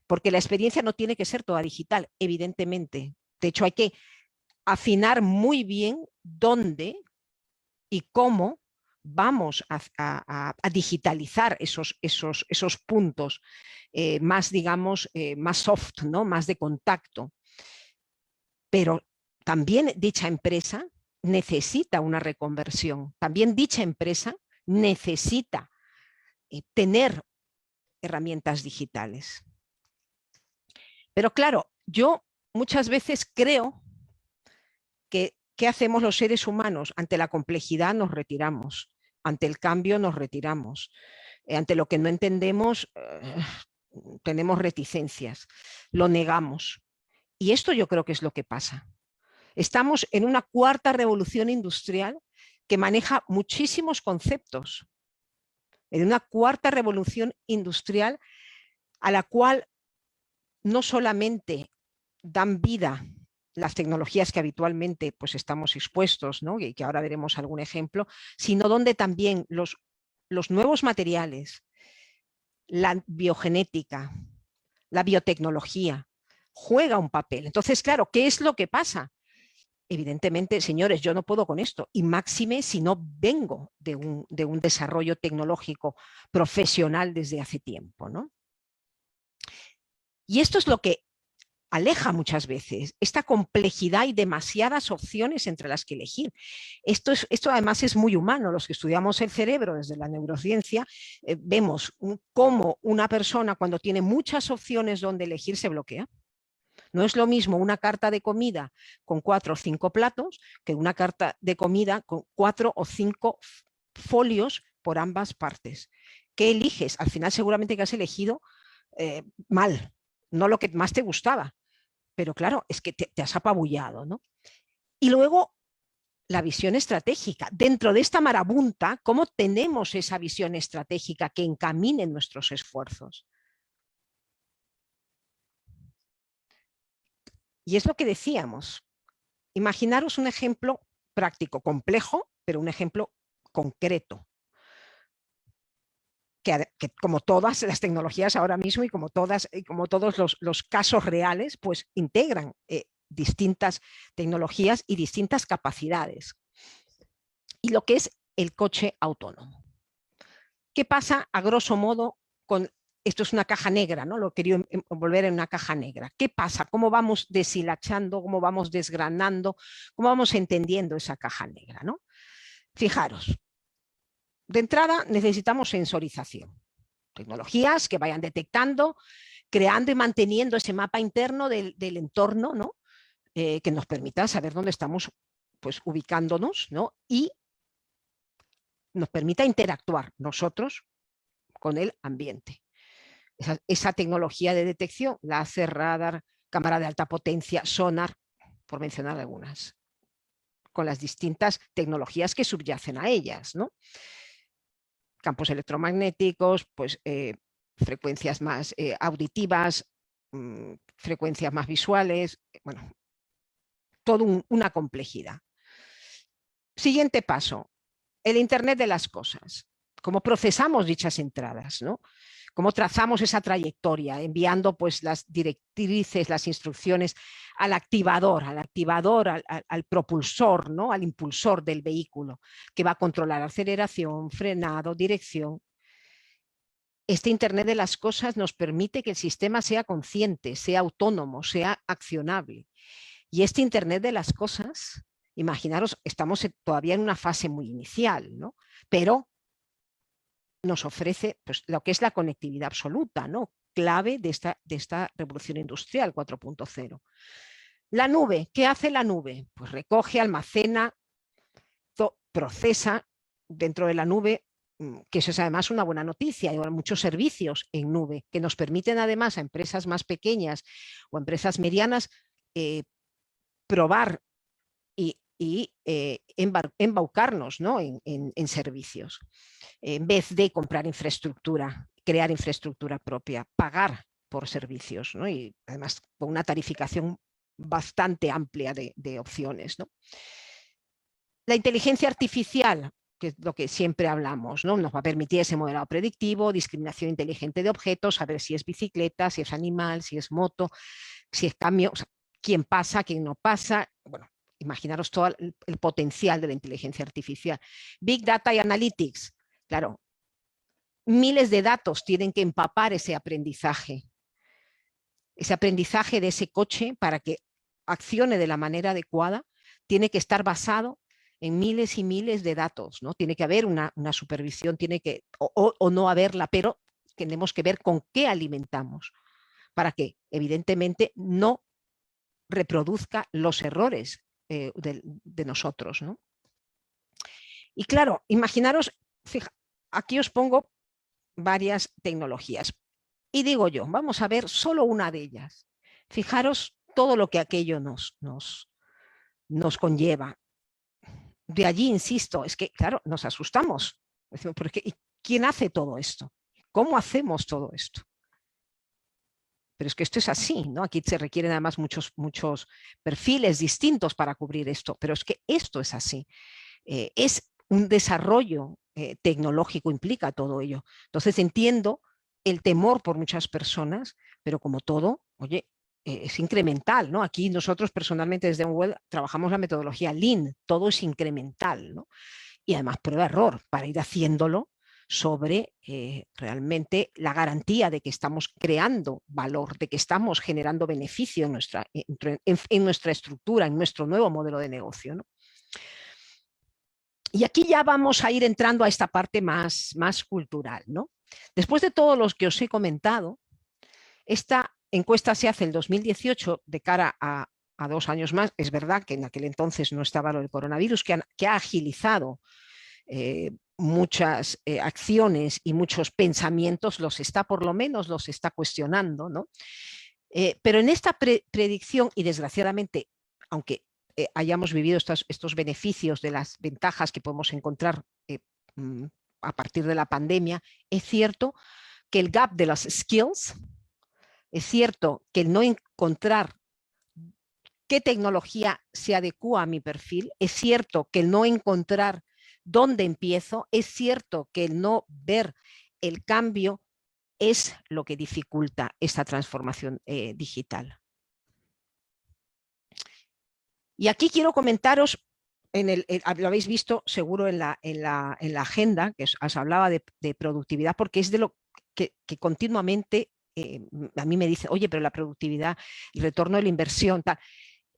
porque la experiencia no tiene que ser toda digital, evidentemente. De hecho, hay que afinar muy bien dónde y cómo vamos a digitalizar esos puntos más, digamos, más soft, ¿no? Más de contacto. Pero también dicha empresa necesita una reconversión. También dicha empresa necesita tener herramientas digitales. Pero claro, yo muchas veces creo que ¿qué hacemos los seres humanos? Ante la complejidad nos retiramos, ante el cambio nos retiramos, ante lo que no entendemos tenemos reticencias, lo negamos. Y esto yo creo que es lo que pasa. Estamos en una cuarta revolución industrial que maneja muchísimos conceptos, en una cuarta revolución industrial a la cual no solamente dan vida las tecnologías que habitualmente pues, estamos expuestos, ¿no? Y que ahora veremos algún ejemplo, sino donde también los nuevos materiales, la biogenética, la biotecnología, juega un papel. Entonces, claro, ¿qué es lo que pasa? Evidentemente, señores, yo no puedo con esto, y máxime si no vengo de un desarrollo tecnológico profesional desde hace tiempo, ¿no? Y esto es lo que aleja muchas veces, esta complejidad y demasiadas opciones entre las que elegir. Esto además es muy humano. Los que estudiamos el cerebro desde la neurociencia vemos cómo una persona cuando tiene muchas opciones donde elegir se bloquea. No es lo mismo una carta de comida con 4 o 5 platos que una carta de comida con 4 o 5 folios por ambas partes. ¿Qué eliges? Al final seguramente que has elegido mal, no lo que más te gustaba, pero claro, es que te has apabullado, ¿no? Y luego la visión estratégica. Dentro de esta marabunta, ¿cómo tenemos esa visión estratégica que encamine nuestros esfuerzos? Y es lo que decíamos. Imaginaros un ejemplo práctico, complejo, pero un ejemplo concreto. Que como todas las tecnologías ahora mismo y como todos los casos reales, pues integran distintas tecnologías y distintas capacidades. Y lo que es el coche autónomo. ¿Qué pasa a grosso modo con esto? Es una caja negra, ¿no? Lo quería envolver en una caja negra. ¿Qué pasa? ¿Cómo vamos deshilachando? ¿Cómo vamos desgranando? ¿Cómo vamos entendiendo esa caja negra, ¿no? Fijaros, de entrada necesitamos sensorización. Tecnologías que vayan detectando, creando y manteniendo ese mapa interno del entorno, ¿no? Que nos permita saber dónde estamos, pues, ubicándonos, ¿no? Y nos permita interactuar nosotros con el ambiente. Esa tecnología de detección, láser, radar, cámara de alta potencia, sonar, por mencionar algunas, con las distintas tecnologías que subyacen a ellas, ¿no? Campos electromagnéticos, pues frecuencias más auditivas, frecuencias más visuales, bueno, toda una complejidad. Siguiente paso, el Internet de las cosas. ¿Cómo procesamos dichas entradas, ¿no? Cómo trazamos esa trayectoria, enviando pues las directrices, las instrucciones al activador, al propulsor, ¿no? Al impulsor del vehículo, que va a controlar aceleración, frenado, dirección. Este Internet de las cosas nos permite que el sistema sea consciente, sea autónomo, sea accionable. Y este Internet de las cosas, imaginaros, estamos todavía en una fase muy inicial, ¿no? Pero nos ofrece pues, lo que es la conectividad absoluta, ¿no? Clave de esta revolución industrial 4.0. La nube, ¿qué hace la nube? Pues recoge, almacena, procesa dentro de la nube, que eso es además una buena noticia. Hay muchos servicios en nube que nos permiten además a empresas más pequeñas o empresas medianas probar y embaucarnos, ¿no? en servicios. En vez de comprar infraestructura, crear infraestructura propia, pagar por servicios, ¿no? Y además con una tarificación bastante amplia de opciones, ¿no? La inteligencia artificial, que es lo que siempre hablamos, ¿no? Nos va a permitir ese modelado predictivo, discriminación inteligente de objetos, saber si es bicicleta, si es animal, si es moto, si es cambio, o sea, quién pasa, quién no pasa. Bueno, imaginaros todo el potencial de la inteligencia artificial. Big Data y Analytics. Claro, miles de datos tienen que empapar ese aprendizaje de ese coche para que accione de la manera adecuada, tiene que estar basado en miles y miles de datos, ¿no? Tiene que haber una supervisión, tiene que, o no haberla, pero tenemos que ver con qué alimentamos, para que evidentemente no reproduzca los errores de nosotros, ¿no? Y claro, imaginaros, fija, aquí os pongo varias tecnologías. Y digo yo, vamos a ver solo una de ellas. Fijaros todo lo que aquello nos conlleva. De allí, insisto, es que, claro, nos asustamos. Porque, ¿y quién hace todo esto? ¿Cómo hacemos todo esto? Pero es que esto es así, ¿no? Aquí se requieren además muchos perfiles distintos para cubrir esto, pero es que esto es así. Es un desarrollo tecnológico, implica todo ello. Entonces entiendo el temor por muchas personas, pero como todo, oye, es incremental, ¿no? Aquí nosotros personalmente desde Unwell trabajamos la metodología Lean, todo es incremental, ¿no? Y además prueba-error para ir haciéndolo sobre realmente la garantía de que estamos creando valor, de que estamos generando beneficio en nuestra estructura, en nuestro nuevo modelo de negocio, ¿no? Y aquí ya vamos a ir entrando a esta parte más cultural, ¿no? Después de todo lo que os he comentado, esta encuesta se hace el 2018 de cara a 2 años más. Es verdad que en aquel entonces no estaba lo del coronavirus, que ha agilizado muchas acciones y muchos pensamientos, por lo menos los está cuestionando, ¿no? Pero en esta predicción, y desgraciadamente, aunque hayamos vivido estos beneficios de las ventajas que podemos encontrar a partir de la pandemia, es cierto que el gap de las skills, es cierto que el no encontrar qué tecnología se adecua a mi perfil, es cierto que el no encontrar dónde empiezo, es cierto que el no ver el cambio es lo que dificulta esta transformación digital. Y aquí quiero comentaros, lo habéis visto seguro en la agenda, que os hablaba de productividad, porque es de lo que continuamente a mí me dice, oye, pero la productividad, el retorno de la inversión, tal.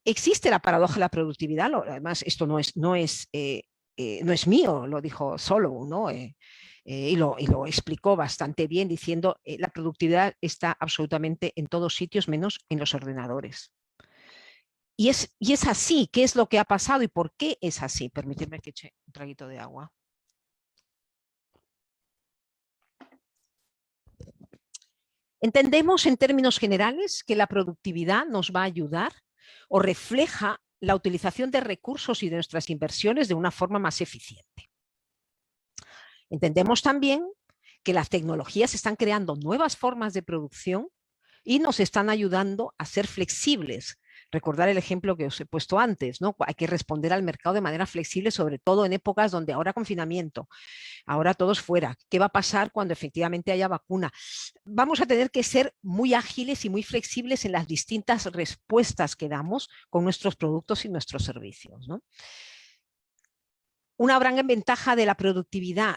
Existe la paradoja de la productividad, además esto no es mío, lo dijo Solow, ¿no? Y lo explicó bastante bien diciendo la productividad está absolutamente en todos sitios menos en los ordenadores. Y es así. ¿Qué es lo que ha pasado y por qué es así? Permitidme que eche un traguito de agua. Entendemos en términos generales que la productividad nos va a ayudar o refleja la utilización de recursos y de nuestras inversiones de una forma más eficiente. Entendemos también que las tecnologías están creando nuevas formas de producción y nos están ayudando a ser flexibles. Recordar el ejemplo que os he puesto antes, ¿no? Hay que responder al mercado de manera flexible, sobre todo en épocas donde ahora confinamiento, ahora todos fuera. ¿Qué va a pasar cuando efectivamente haya vacuna? Vamos a tener que ser muy ágiles y muy flexibles en las distintas respuestas que damos con nuestros productos y nuestros servicios, ¿no? Una gran ventaja de la productividad,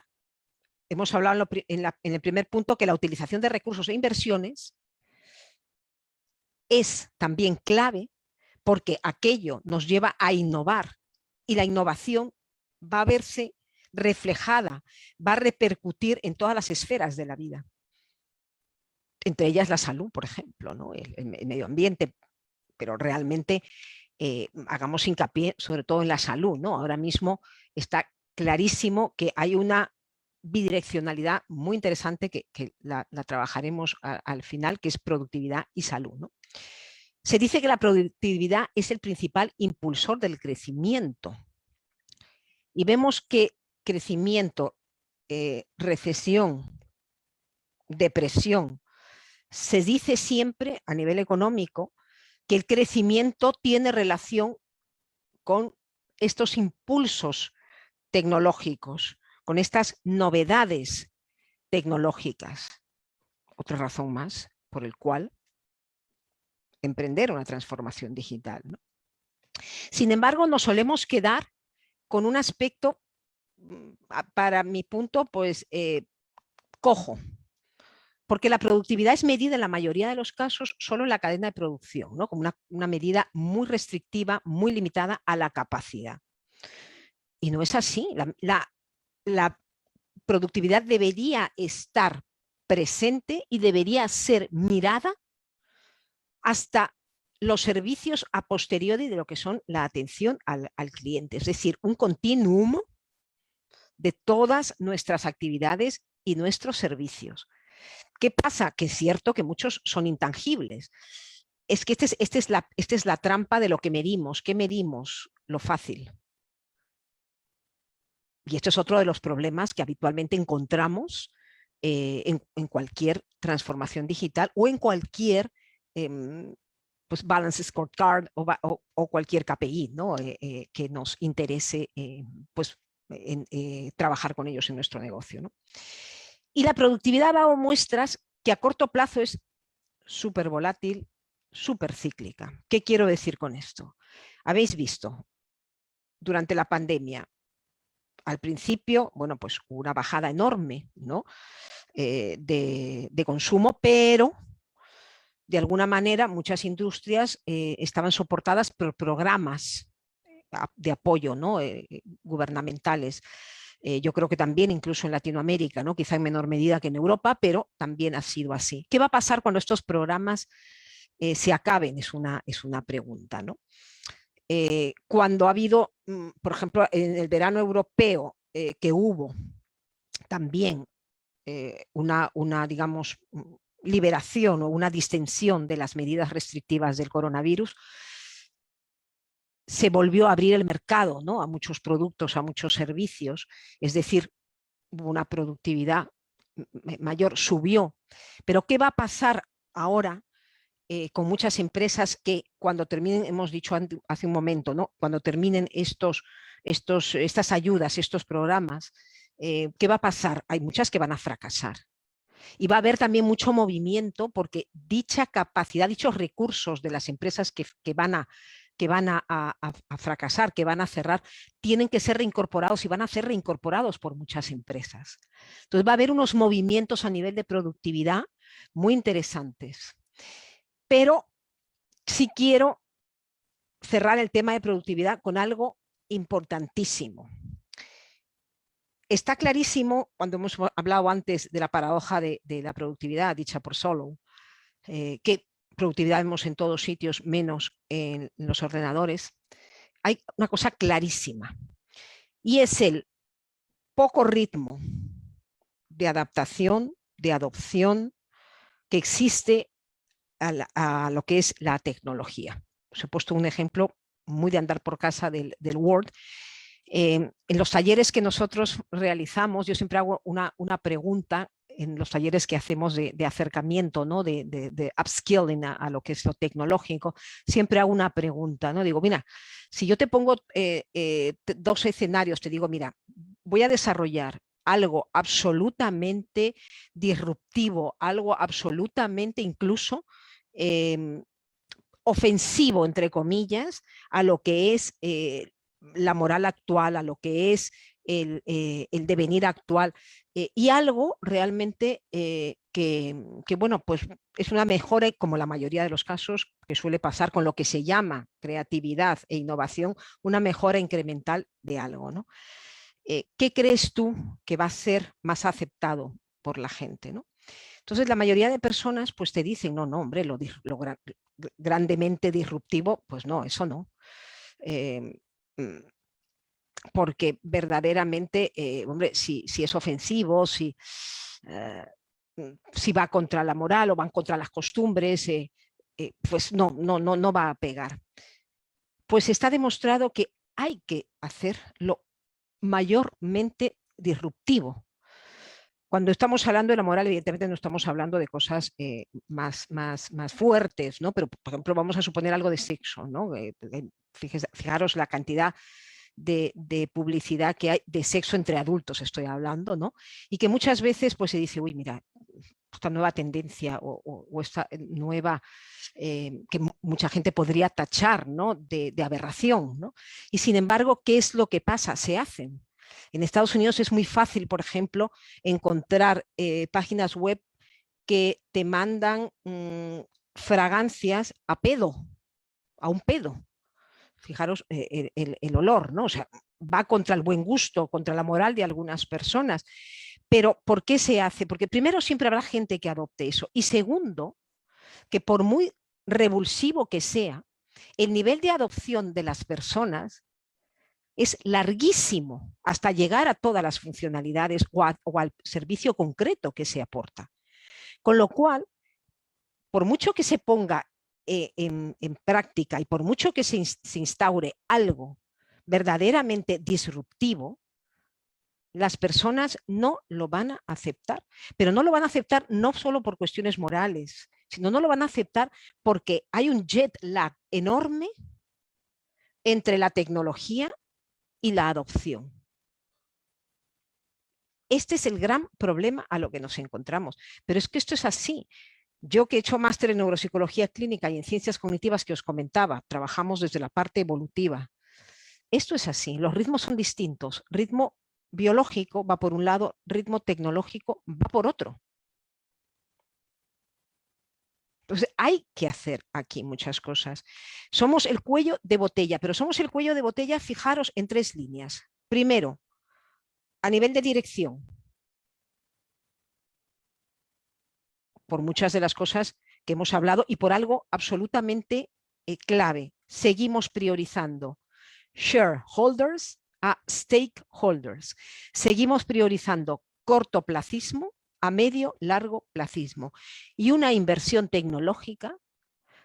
hemos hablado en el primer punto, que la utilización de recursos e inversiones es también clave porque aquello nos lleva a innovar y la innovación va a verse reflejada, va a repercutir en todas las esferas de la vida. Entre ellas la salud, por ejemplo, ¿no? el medio ambiente, pero realmente hagamos hincapié sobre todo en la salud, ¿no? Ahora mismo está clarísimo que hay una bidireccionalidad muy interesante que la trabajaremos al final, que es productividad y salud, ¿no? Se dice que la productividad es el principal impulsor del crecimiento. Y vemos que crecimiento, recesión, depresión, se dice siempre a nivel económico que el crecimiento tiene relación con estos impulsos tecnológicos, con estas novedades tecnológicas. Otra razón más por el cual emprender una transformación digital, ¿no? Sin embargo, nos solemos quedar con un aspecto, para mi punto, pues cojo, porque la productividad es medida en la mayoría de los casos solo en la cadena de producción, ¿no? Como una medida muy restrictiva, muy limitada a la capacidad. Y no es así. La productividad debería estar presente y debería ser mirada hasta los servicios a posteriori de lo que son la atención al cliente, es decir, un continuum de todas nuestras actividades y nuestros servicios. ¿Qué pasa? Que es cierto que muchos son intangibles. Es que esta es la trampa de lo que medimos. ¿Qué medimos? Lo fácil. Y esto es otro de los problemas que habitualmente encontramos en cualquier transformación digital o en cualquier pues balance scorecard o cualquier KPI, ¿no? Que nos interese pues, trabajar con ellos en nuestro negocio, ¿no? Y la productividad ha dado muestras que a corto plazo es súper volátil, súper cíclica. ¿Qué quiero decir con esto? Habéis visto durante la pandemia, al principio, bueno, pues una bajada enorme, ¿no? de consumo, pero de alguna manera muchas industrias estaban soportadas por programas de apoyo, ¿no? Gubernamentales. Yo creo que también incluso en Latinoamérica, ¿no? Quizá en menor medida que en Europa, pero también ha sido así. ¿Qué va a pasar cuando estos programas se acaben, es una pregunta, ¿no? Cuando ha habido, por ejemplo, en el verano europeo, que hubo también digamos, liberación o una distensión de las medidas restrictivas del coronavirus, se volvió a abrir el mercado, ¿no?, a muchos productos, a muchos servicios, es decir, hubo una productividad mayor, subió. Pero ¿qué va a pasar ahora con muchas empresas que cuando terminen, hemos dicho hace un momento, ¿no?, cuando terminen estas ayudas, estos programas, ¿qué va a pasar? Hay muchas que van a fracasar. Y va a haber también mucho movimiento porque dicha capacidad, dichos recursos de las empresas que van a fracasar, que van a cerrar, tienen que ser reincorporados y van a ser reincorporados por muchas empresas. Entonces va a haber unos movimientos a nivel de productividad muy interesantes. Pero sí quiero cerrar el tema de productividad con algo importantísimo. Está clarísimo, cuando hemos hablado antes de la paradoja de la productividad dicha por Solow, que productividad vemos en todos sitios menos en los ordenadores, hay una cosa clarísima y es el poco ritmo de adaptación, de adopción que existe a lo que es la tecnología. Os he puesto un ejemplo muy de andar por casa del Word. En los talleres que nosotros realizamos, yo siempre hago una pregunta en los talleres que hacemos de acercamiento, ¿no?, de upskilling a lo que es lo tecnológico, siempre hago una pregunta, ¿no? Digo, mira, si yo te pongo 2 escenarios, te digo, mira, voy a desarrollar algo absolutamente disruptivo, algo absolutamente incluso ofensivo, entre comillas, a lo que es la moral actual, a lo que es el devenir actual, y algo realmente que, bueno, pues es una mejora, como la mayoría de los casos que suele pasar con lo que se llama creatividad e innovación, una mejora incremental de algo, ¿no? ¿Qué crees tú que va a ser más aceptado por la gente, ¿no? Entonces, la mayoría de personas pues te dicen, no, hombre, lo grandemente disruptivo, pues no, eso no. Porque verdaderamente, hombre, si es ofensivo, si va contra la moral o van contra las costumbres, pues no va a pegar. Pues está demostrado que hay que hacerlo mayormente disruptivo. Cuando estamos hablando de la moral, evidentemente no estamos hablando de cosas más fuertes, ¿no? Pero, por ejemplo, vamos a suponer algo de sexo, ¿no? Fijaros la cantidad de publicidad que hay de sexo entre adultos, estoy hablando, ¿no? Y que muchas veces pues se dice, uy, mira, esta nueva tendencia o esta nueva, que mucha gente podría tachar, ¿no?, de aberración, ¿no? Y sin embargo, ¿qué es lo que pasa? Se hacen. En Estados Unidos es muy fácil, por ejemplo, encontrar páginas web que te mandan fragancias a pedo, a un pedo. Fijaros el olor, ¿no? O sea, va contra el buen gusto, contra la moral de algunas personas. Pero ¿por qué se hace? Porque primero siempre habrá gente que adopte eso. Y segundo, que por muy revulsivo que sea, el nivel de adopción de las personas es larguísimo hasta llegar a todas las funcionalidades o al servicio concreto que se aporta. Con lo cual, por mucho que se ponga en práctica y por mucho que se instaure algo verdaderamente disruptivo, las personas no lo van a aceptar, pero no lo van a aceptar no solo por cuestiones morales, sino no lo van a aceptar porque hay un jet lag enorme entre la tecnología y la adopción. Este es el gran problema a lo que nos encontramos, pero es que esto es así. Yo que he hecho máster en neuropsicología clínica y en ciencias cognitivas que os comentaba, trabajamos desde la parte evolutiva. Esto es así, los ritmos son distintos. Ritmo biológico va por un lado, ritmo tecnológico va por otro. Entonces hay que hacer aquí muchas cosas. Somos el cuello de botella, pero somos el cuello de botella, fijaros, en 3 líneas. Primero, a nivel de dirección, por muchas de las cosas que hemos hablado y por algo absolutamente clave. Seguimos priorizando shareholders a stakeholders. Seguimos priorizando cortoplacismo a medio, largo placismo. Y una inversión tecnológica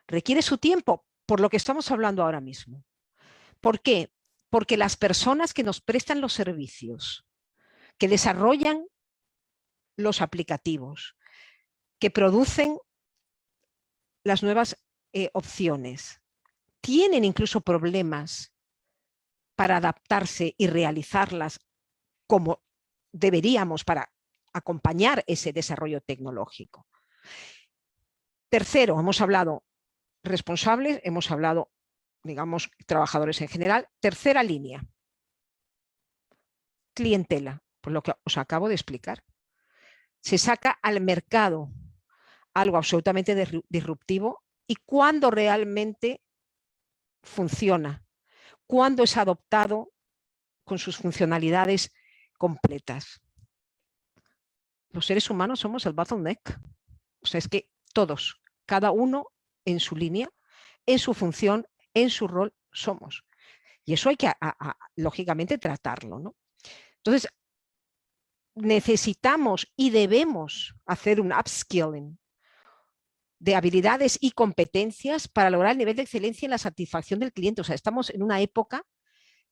requiere su tiempo, por lo que estamos hablando ahora mismo. ¿Por qué? Porque las personas que nos prestan los servicios, que desarrollan los aplicativos, que producen las nuevas opciones, tienen incluso problemas para adaptarse y realizarlas como deberíamos para acompañar ese desarrollo tecnológico. Tercero, hemos hablado responsables, hemos hablado, digamos, trabajadores en general. Tercera línea, clientela, por lo que os acabo de explicar. Se saca al mercado algo absolutamente disruptivo y cuando realmente funciona, cuando es adoptado con sus funcionalidades completas. Los seres humanos somos el bottleneck. O sea, es que todos, cada uno en su línea, en su función, en su rol, somos. Y eso hay que, lógicamente, tratarlo, ¿no? Entonces, necesitamos y debemos hacer un upskilling de habilidades y competencias para lograr el nivel de excelencia en la satisfacción del cliente. O sea, estamos en una época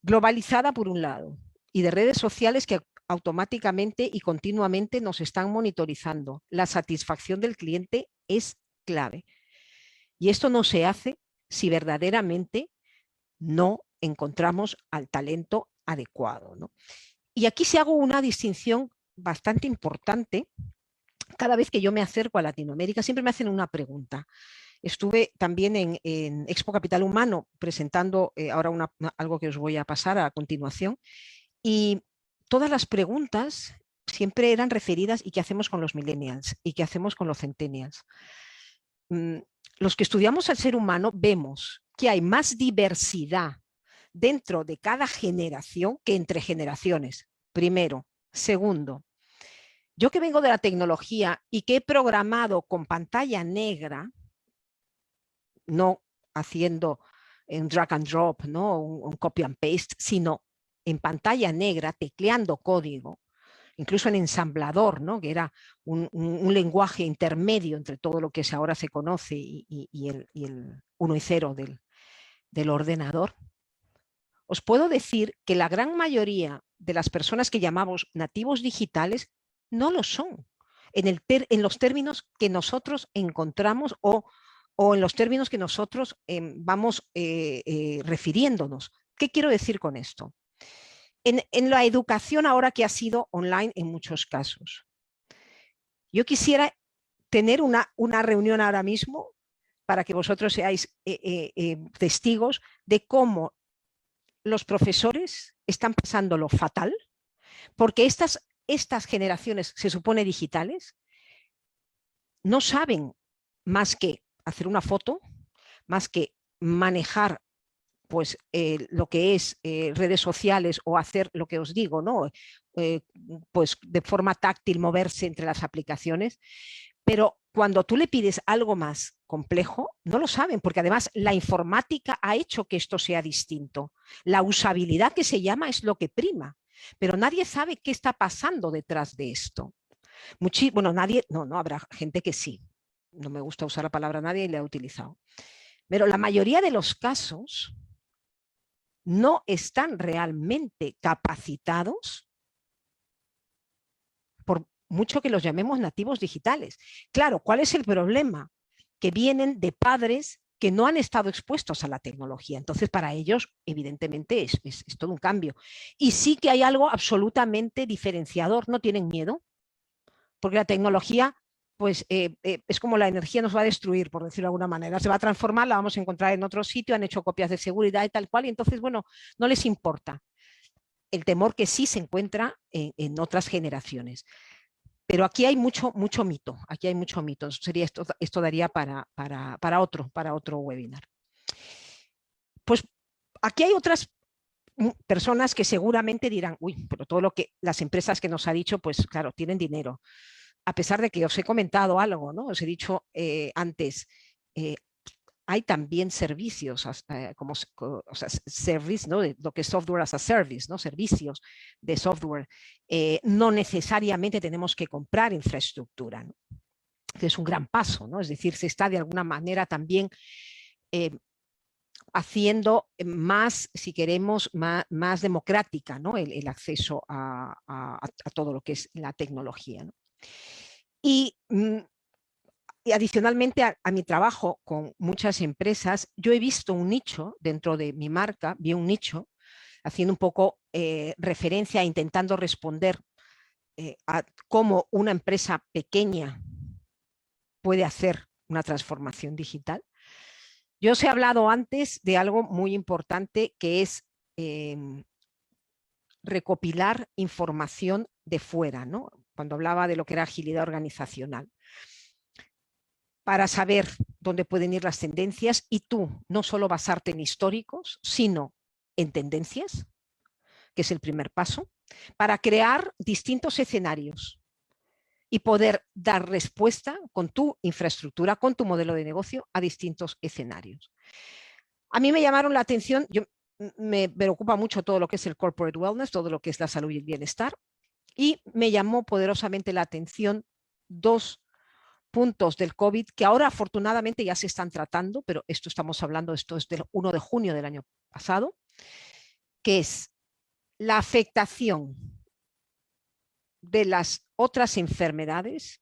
globalizada por un lado y de redes sociales que automáticamente y continuamente nos están monitorizando. La satisfacción del cliente es clave. Y esto no se hace si verdaderamente no encontramos al talento adecuado, ¿no? Y aquí se hago una distinción bastante importante. Cada vez que yo me acerco a Latinoamérica siempre me hacen una pregunta. Estuve también en Expo Capital Humano presentando ahora algo que os voy a pasar a continuación y todas las preguntas siempre eran referidas ¿y qué hacemos con los millennials? ¿Y qué hacemos con los centennials? Los que estudiamos al ser humano vemos que hay más diversidad dentro de cada generación que entre generaciones, primero. Segundo, yo que vengo de la tecnología y que he programado con pantalla negra, no haciendo un drag and drop, ¿no? un copy and paste, sino en pantalla negra, tecleando código, incluso en ensamblador, ¿no? que era un lenguaje intermedio entre todo lo que ahora se conoce y el 1 y 0 del ordenador. Os puedo decir que la gran mayoría de las personas que llamamos nativos digitales no lo son, en los términos que nosotros encontramos o en los términos que nosotros vamos refiriéndonos. ¿Qué quiero decir con esto? En la educación ahora que ha sido online en muchos casos. Yo quisiera tener una reunión ahora mismo para que vosotros seáis testigos de cómo los profesores están pasándolo fatal, porque estas generaciones, se supone digitales, no saben más que hacer una foto, más que manejar pues, lo que es redes sociales o hacer lo que os digo, ¿no? Pues de forma táctil moverse entre las aplicaciones, pero cuando tú le pides algo más complejo, no lo saben, porque además la informática ha hecho que esto sea distinto. La usabilidad que se llama es lo que prima, pero nadie sabe qué está pasando detrás de esto. Bueno, nadie, no, habrá gente que sí. No me gusta usar la palabra nadie y la he utilizado. Pero la mayoría de los casos no están realmente capacitados por mucho que los llamemos nativos digitales. Claro, ¿cuál es el problema? Que vienen de padres que no han estado expuestos a la tecnología. Entonces, para ellos, evidentemente, es todo un cambio. Y sí que hay algo absolutamente diferenciador. No tienen miedo, porque la tecnología pues, es como la energía nos va a destruir, por decirlo de alguna manera. Se va a transformar, la vamos a encontrar en otro sitio, han hecho copias de seguridad y tal cual, y entonces, bueno, no les importa. El temor que sí se encuentra en otras generaciones. Pero aquí hay mucho mito, aquí hay mucho mito. Esto daría para otro webinar. Pues aquí hay otras personas que seguramente dirán, uy, pero todo lo que las empresas que nos ha dicho, pues claro, tienen dinero. a pesar de que os he comentado algo, ¿no? Os he dicho antes, hay también servicios, como o sea, service, ¿no? De lo que es software as a service, ¿no? Servicios de software. No necesariamente tenemos que comprar infraestructura, ¿no? Que es un gran paso, ¿no? Es decir, se está de alguna manera también haciendo más, si queremos, más democrática, ¿no? el acceso a todo lo que es la tecnología, ¿no? Y adicionalmente a mi trabajo con muchas empresas, yo he visto un nicho dentro de mi marca, vi un nicho haciendo un poco referencia, intentando responder a cómo una empresa pequeña puede hacer una transformación digital. Yo os he hablado antes de algo muy importante que es recopilar información de fuera, ¿no? Cuando hablaba de lo que era agilidad organizacional, para saber dónde pueden ir las tendencias y tú no solo basarte en históricos, sino en tendencias, que es el primer paso, para crear distintos escenarios y poder dar respuesta con tu infraestructura, con tu modelo de negocio a distintos escenarios. A mí me llamaron la atención, me preocupa mucho todo lo que es el corporate wellness, todo lo que es la salud y el bienestar, y me llamó poderosamente la atención dos puntos del COVID que ahora afortunadamente ya se están tratando, pero esto estamos hablando, esto es del 1 de junio del año pasado, que es la afectación de las otras enfermedades,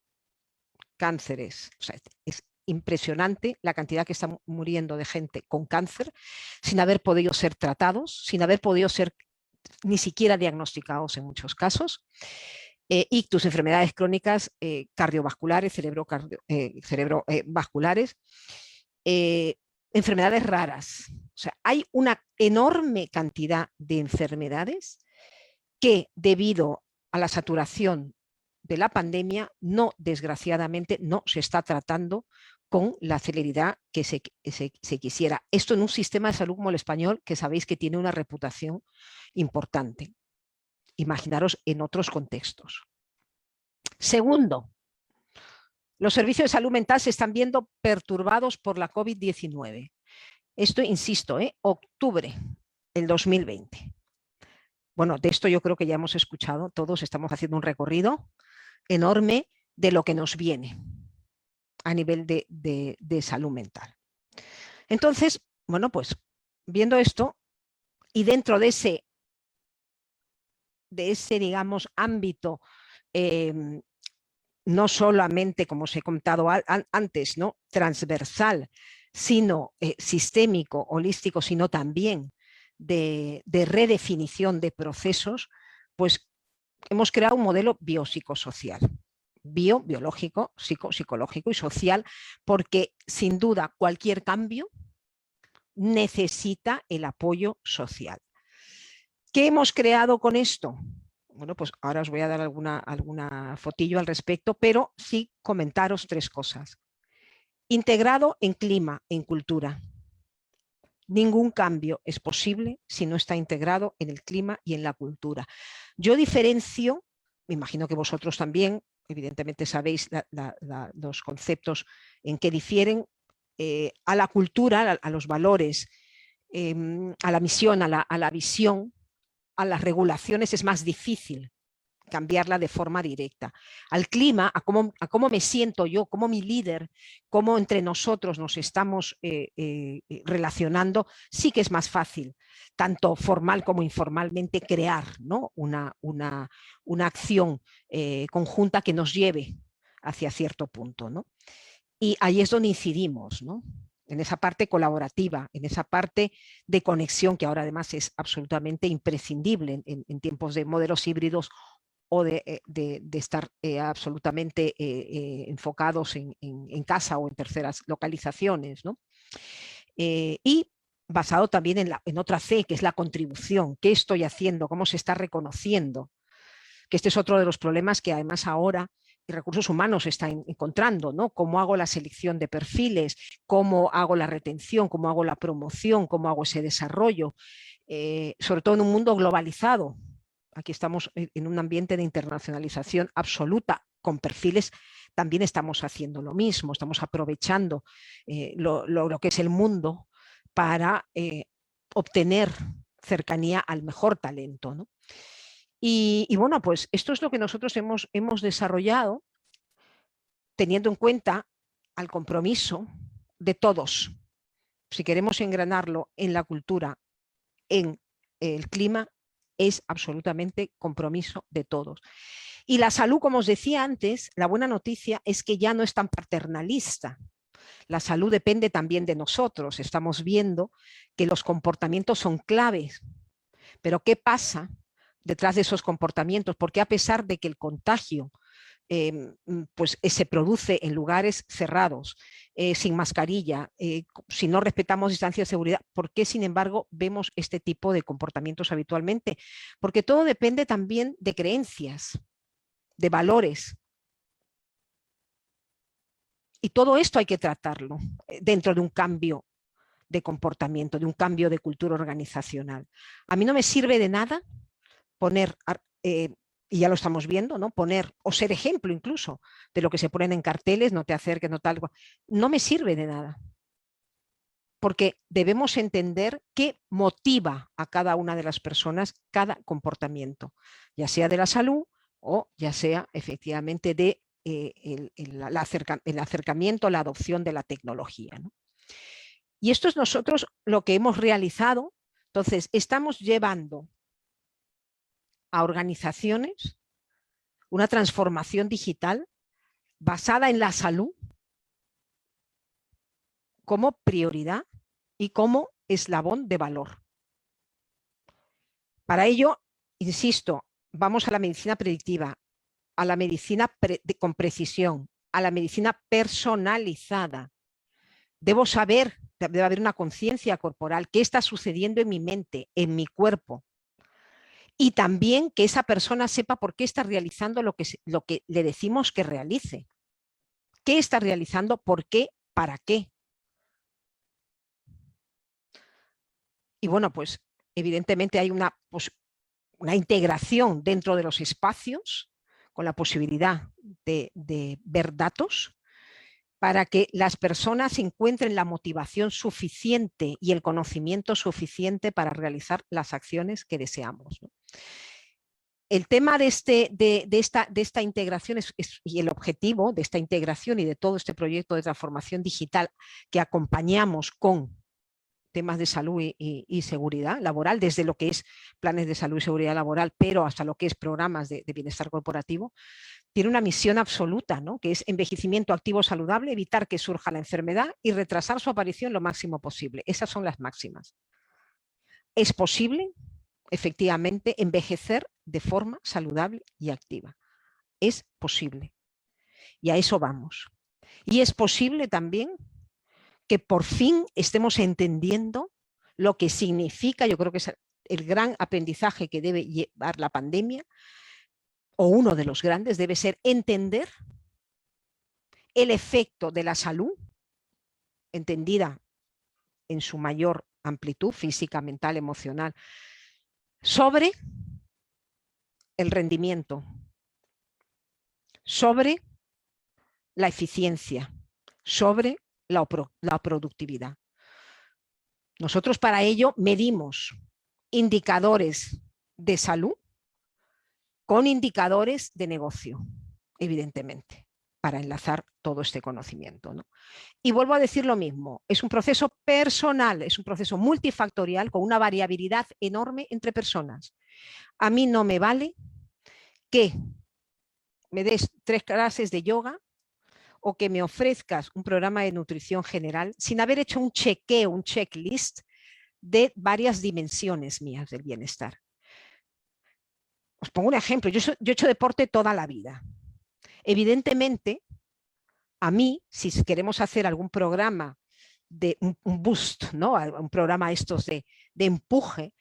cánceres. O sea, es impresionante la cantidad que está muriendo de gente con cáncer sin haber podido ser tratados, sin haber podido ser ni siquiera diagnosticados en muchos casos. Ictus, enfermedades crónicas cardiovasculares, cerebrovasculares, enfermedades raras. O sea, hay una enorme cantidad de enfermedades que debido a la saturación de la pandemia, desgraciadamente, no se está tratando con la celeridad que se quisiera. Esto en un sistema de salud como el español, que sabéis que tiene una reputación importante. Imaginaros en otros contextos. Segundo, los servicios de salud mental se están viendo perturbados por la COVID-19. Esto, insisto, octubre del 2020. Bueno, de esto yo creo que ya hemos escuchado, todos estamos haciendo un recorrido enorme de lo que nos viene a nivel de salud mental. Entonces, bueno, pues viendo esto y dentro de ese digamos, ámbito, no solamente, como os he contado antes, ¿no? Transversal, sino sistémico, holístico, sino también de redefinición de procesos, pues hemos creado un modelo biopsicosocial, biológico, psicológico y social, porque sin duda cualquier cambio necesita el apoyo social. ¿Qué hemos creado con esto? Bueno, pues ahora os voy a dar alguna fotillo al respecto, pero sí comentaros tres cosas. Integrado en clima, en cultura. Ningún cambio es posible si no está integrado en el clima y en la cultura. Yo diferencio, me imagino que vosotros también, evidentemente sabéis los conceptos en que difieren, a la cultura, a los valores, a la misión, a la visión, a las regulaciones es más difícil cambiarla de forma directa. Al clima, a cómo me siento yo, cómo mi líder, cómo entre nosotros nos estamos relacionando, sí que es más fácil, tanto formal como informalmente, crear, ¿no? una acción conjunta que nos lleve hacia cierto punto, ¿no? Y ahí es donde incidimos, ¿no? En esa parte colaborativa, en esa parte de conexión que ahora además es absolutamente imprescindible en tiempos de modelos híbridos o de estar absolutamente enfocados en casa o en terceras localizaciones, ¿no? Y basado también en otra C, que es la contribución. ¿Qué estoy haciendo? ¿Cómo se está reconociendo? Que este es otro de los problemas que además ahora recursos humanos están encontrando, ¿no? Cómo hago la selección de perfiles, cómo hago la retención, cómo hago la promoción, cómo hago ese desarrollo, sobre todo en un mundo globalizado. Aquí estamos en un ambiente de internacionalización absoluta, con perfiles también estamos haciendo lo mismo, estamos aprovechando lo que es el mundo para obtener cercanía al mejor talento, ¿no? Y bueno, pues esto es lo que nosotros hemos desarrollado teniendo en cuenta al compromiso de todos. Si queremos engranarlo en la cultura, en el clima, es absolutamente compromiso de todos. Y la salud, como os decía antes, la buena noticia es que ya no es tan paternalista. La salud depende también de nosotros. Estamos viendo que los comportamientos son claves. Pero ¿qué pasa detrás de esos comportamientos? Porque a pesar de que el contagio pues se produce en lugares cerrados, sin mascarilla, si no respetamos distancia de seguridad, ¿por qué sin embargo vemos este tipo de comportamientos habitualmente? Porque todo depende también de creencias, de valores. Y todo esto hay que tratarlo dentro de un cambio de comportamiento, de un cambio de cultura organizacional. A mí no me sirve de nada poner, y ya lo estamos viendo, ¿no? Poner o ser ejemplo incluso de lo que se ponen en carteles, no te acerques, no tal, no me sirve de nada. Porque debemos entender qué motiva a cada una de las personas cada comportamiento, ya sea de la salud o ya sea efectivamente de el acercamiento, la adopción de la tecnología, ¿no? Y esto es nosotros lo que hemos realizado. Entonces, estamos llevando a organizaciones una transformación digital basada en la salud como prioridad y como eslabón de valor. Para ello, insisto, vamos a la medicina predictiva, a la medicina con precisión, a la medicina personalizada. Debo saber, debe haber una conciencia corporal, qué está sucediendo en mi mente, en mi cuerpo. Y también que esa persona sepa por qué está realizando lo que le decimos que realice. ¿Qué está realizando? ¿Por qué? ¿Para qué? Y bueno, pues evidentemente hay una integración dentro de los espacios con la posibilidad de ver datos para que las personas encuentren la motivación suficiente y el conocimiento suficiente para realizar las acciones que deseamos, ¿no? El tema de esta integración y el objetivo de esta integración y de todo este proyecto de transformación digital que acompañamos con temas de salud y seguridad laboral, desde lo que es planes de salud y seguridad laboral, pero hasta lo que es programas de bienestar corporativo, tiene una misión absoluta, ¿no? Que es envejecimiento activo saludable, evitar que surja la enfermedad y retrasar su aparición lo máximo posible. Esas son las máximas. ¿Es posible, efectivamente, envejecer de forma saludable y activa? Es posible. Y a eso vamos. Y es posible también que por fin estemos entendiendo lo que significa, yo creo que es el gran aprendizaje que debe llevar la pandemia, o uno de los grandes, debe ser entender el efecto de la salud, entendida en su mayor amplitud física, mental, emocional, sobre el rendimiento, sobre la eficiencia, sobre la productividad. Nosotros para ello medimos indicadores de salud con indicadores de negocio, evidentemente, para enlazar todo este conocimiento, ¿no? Y vuelvo a decir lo mismo, es un proceso personal, es un proceso multifactorial con una variabilidad enorme entre personas. A mí no me vale que me des 3 clases de yoga o que me ofrezcas un programa de nutrición general sin haber hecho un chequeo, un checklist de varias dimensiones mías del bienestar. Os pongo un ejemplo, yo he hecho deporte toda la vida. Evidentemente, a mí, si queremos hacer algún programa de un boost, ¿no? Un programa estos de empuje,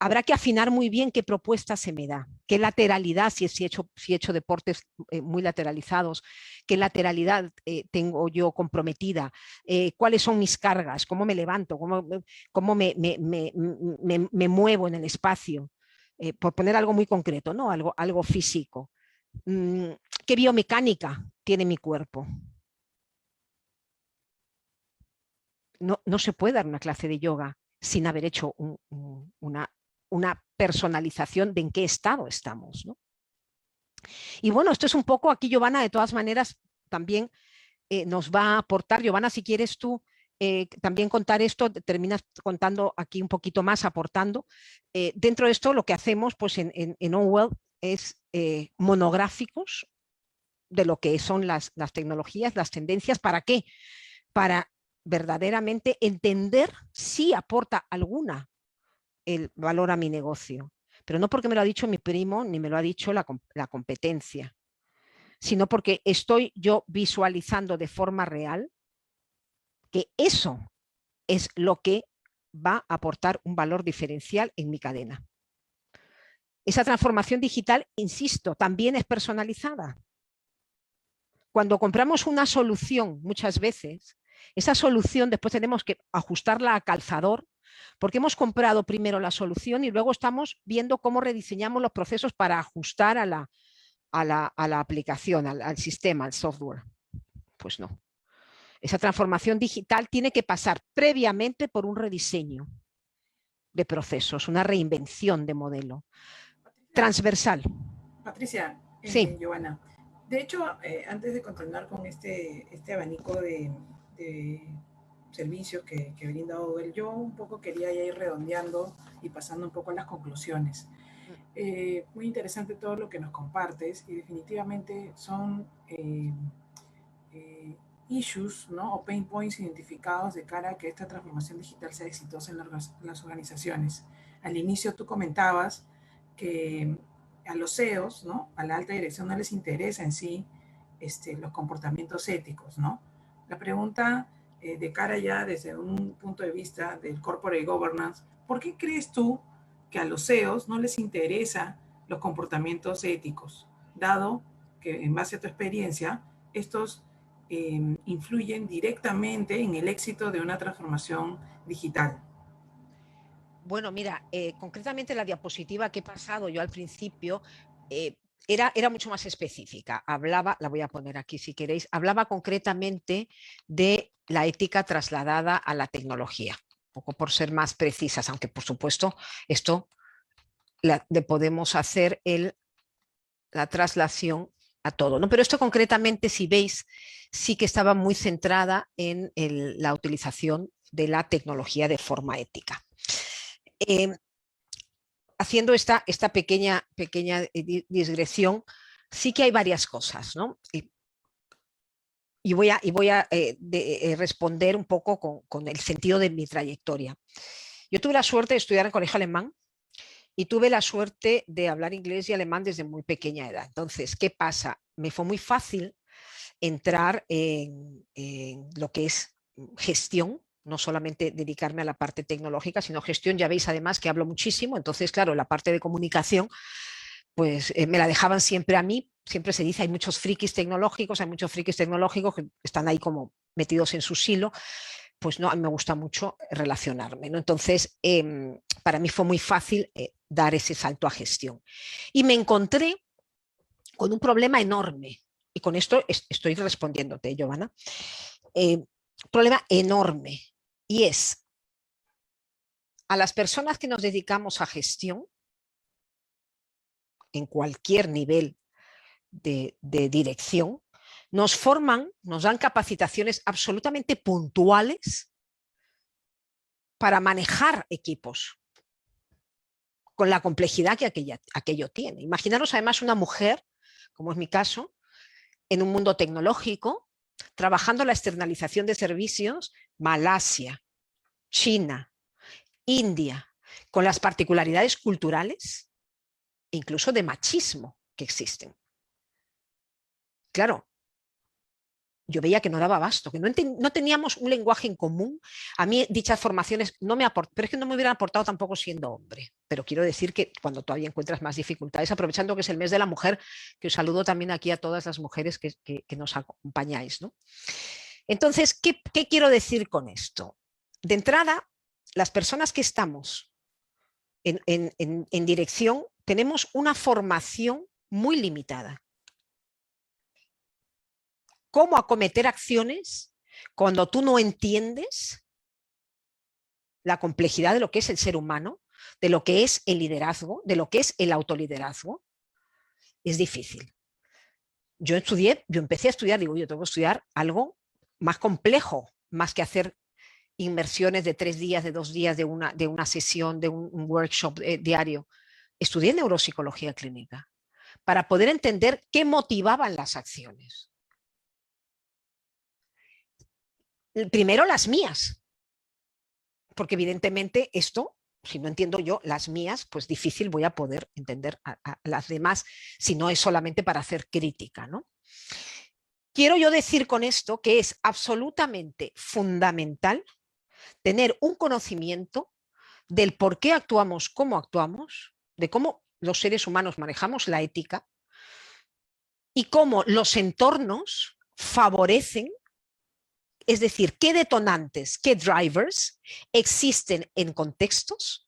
habrá que afinar muy bien qué propuesta se me da, qué lateralidad, si he hecho deportes muy lateralizados, qué lateralidad tengo yo comprometida, cuáles son mis cargas, cómo me levanto, cómo me muevo en el espacio, por poner algo muy concreto, ¿no? Algo físico. ¿Qué biomecánica tiene mi cuerpo? No se puede dar una clase de yoga sin haber hecho una personalización de en qué estado estamos, ¿no? Y bueno, esto es un poco, aquí Giovanna de todas maneras también nos va a aportar. Giovanna, si quieres tú también contar esto, terminas contando aquí un poquito más, aportando. Dentro de esto lo que hacemos pues en OnWell es monográficos de lo que son las tecnologías, las tendencias. ¿Para qué? Para verdaderamente entender si aporta alguna el valor a mi negocio. Pero no porque me lo ha dicho mi primo ni me lo ha dicho la competencia, sino porque estoy yo visualizando de forma real que eso es lo que va a aportar un valor diferencial en mi cadena. Esa transformación digital, insisto, también es personalizada. Cuando compramos una solución, muchas veces, esa solución después tenemos que ajustarla a calzador, porque hemos comprado primero la solución y luego estamos viendo cómo rediseñamos los procesos para ajustar a la aplicación, al sistema, al software. Pues no. Esa transformación digital tiene que pasar previamente por un rediseño de procesos, una reinvención de modelo transversal. Patricia, sí. Giovanna, de hecho, antes de continuar con este abanico de servicios que brinda OnWell, yo un poco quería ya ir redondeando y pasando un poco a las conclusiones. Muy interesante todo lo que nos compartes y definitivamente son issues, ¿no? O pain points identificados de cara a que esta transformación digital sea exitosa en las organizaciones. Al inicio tú comentabas que a los CEOs, ¿no? A la alta dirección no les interesa en sí los comportamientos éticos, ¿no? La pregunta de cara ya desde un punto de vista del corporate governance, ¿por qué crees tú que a los CEOs no les interesa los comportamientos éticos? Dado que en base a tu experiencia, estos influyen directamente en el éxito de una transformación digital. Bueno, mira, concretamente la diapositiva que he pasado yo al principio era mucho más específica. Hablaba, la voy a poner aquí si queréis, hablaba concretamente de la ética trasladada a la tecnología, un poco por ser más precisas, aunque por supuesto esto le podemos hacer la traslación a todo, ¿no? Pero esto concretamente, si veis, sí que estaba muy centrada en la utilización de la tecnología de forma ética. Haciendo esta pequeña digresión, sí que hay varias cosas, ¿no? Y voy a responder un poco con el sentido de mi trayectoria. Yo tuve la suerte de estudiar en colegio alemán y tuve la suerte de hablar inglés y alemán desde muy pequeña edad. Entonces, ¿qué pasa? Me fue muy fácil entrar en lo que es gestión, no solamente dedicarme a la parte tecnológica, sino gestión. Ya veis además que hablo muchísimo, entonces claro, la parte de comunicación pues me la dejaban siempre a mí. Siempre se dice, hay muchos frikis tecnológicos que están ahí como metidos en su silo. Pues no, a mí me gusta mucho relacionarme, ¿no? Entonces, para mí fue muy fácil dar ese salto a gestión. Y me encontré con un problema enorme, y con esto estoy respondiéndote, Giovanna, problema enorme, y es a las personas que nos dedicamos a gestión, en cualquier nivel de dirección, nos forman, nos dan capacitaciones absolutamente puntuales para manejar equipos con la complejidad que aquello tiene. Imaginaros además una mujer, como es mi caso, en un mundo tecnológico, trabajando la externalización de servicios, Malasia, China, India, con las particularidades culturales e incluso de machismo que existen. Claro, yo veía que no daba abasto, que no teníamos un lenguaje en común. A mí dichas formaciones no me aportaron, pero es que no me hubieran aportado tampoco siendo hombre. Pero quiero decir que cuando todavía encuentras más dificultades, aprovechando que es el mes de la mujer, que os saludo también aquí a todas las mujeres que nos acompañáis, ¿no? Entonces, ¿qué quiero decir con esto? De entrada, las personas que estamos en dirección tenemos una formación muy limitada. cómo acometer acciones cuando tú no entiendes la complejidad de lo que es el ser humano, de lo que es el liderazgo, de lo que es el autoliderazgo, es difícil. Yo empecé a estudiar, digo, yo tengo que estudiar algo más complejo, más que hacer inmersiones de 3 días, de 2 días, de una sesión, de un workshop diario. Estudié neuropsicología clínica para poder entender qué motivaban las acciones. Primero las mías, porque evidentemente esto, si no entiendo yo las mías, pues difícil voy a poder entender a las demás, si no es solamente para hacer crítica, ¿no? Quiero yo decir con esto que es absolutamente fundamental tener un conocimiento del por qué actuamos, de cómo los seres humanos manejamos la ética y cómo los entornos favorecen, es decir, qué detonantes, qué drivers existen en contextos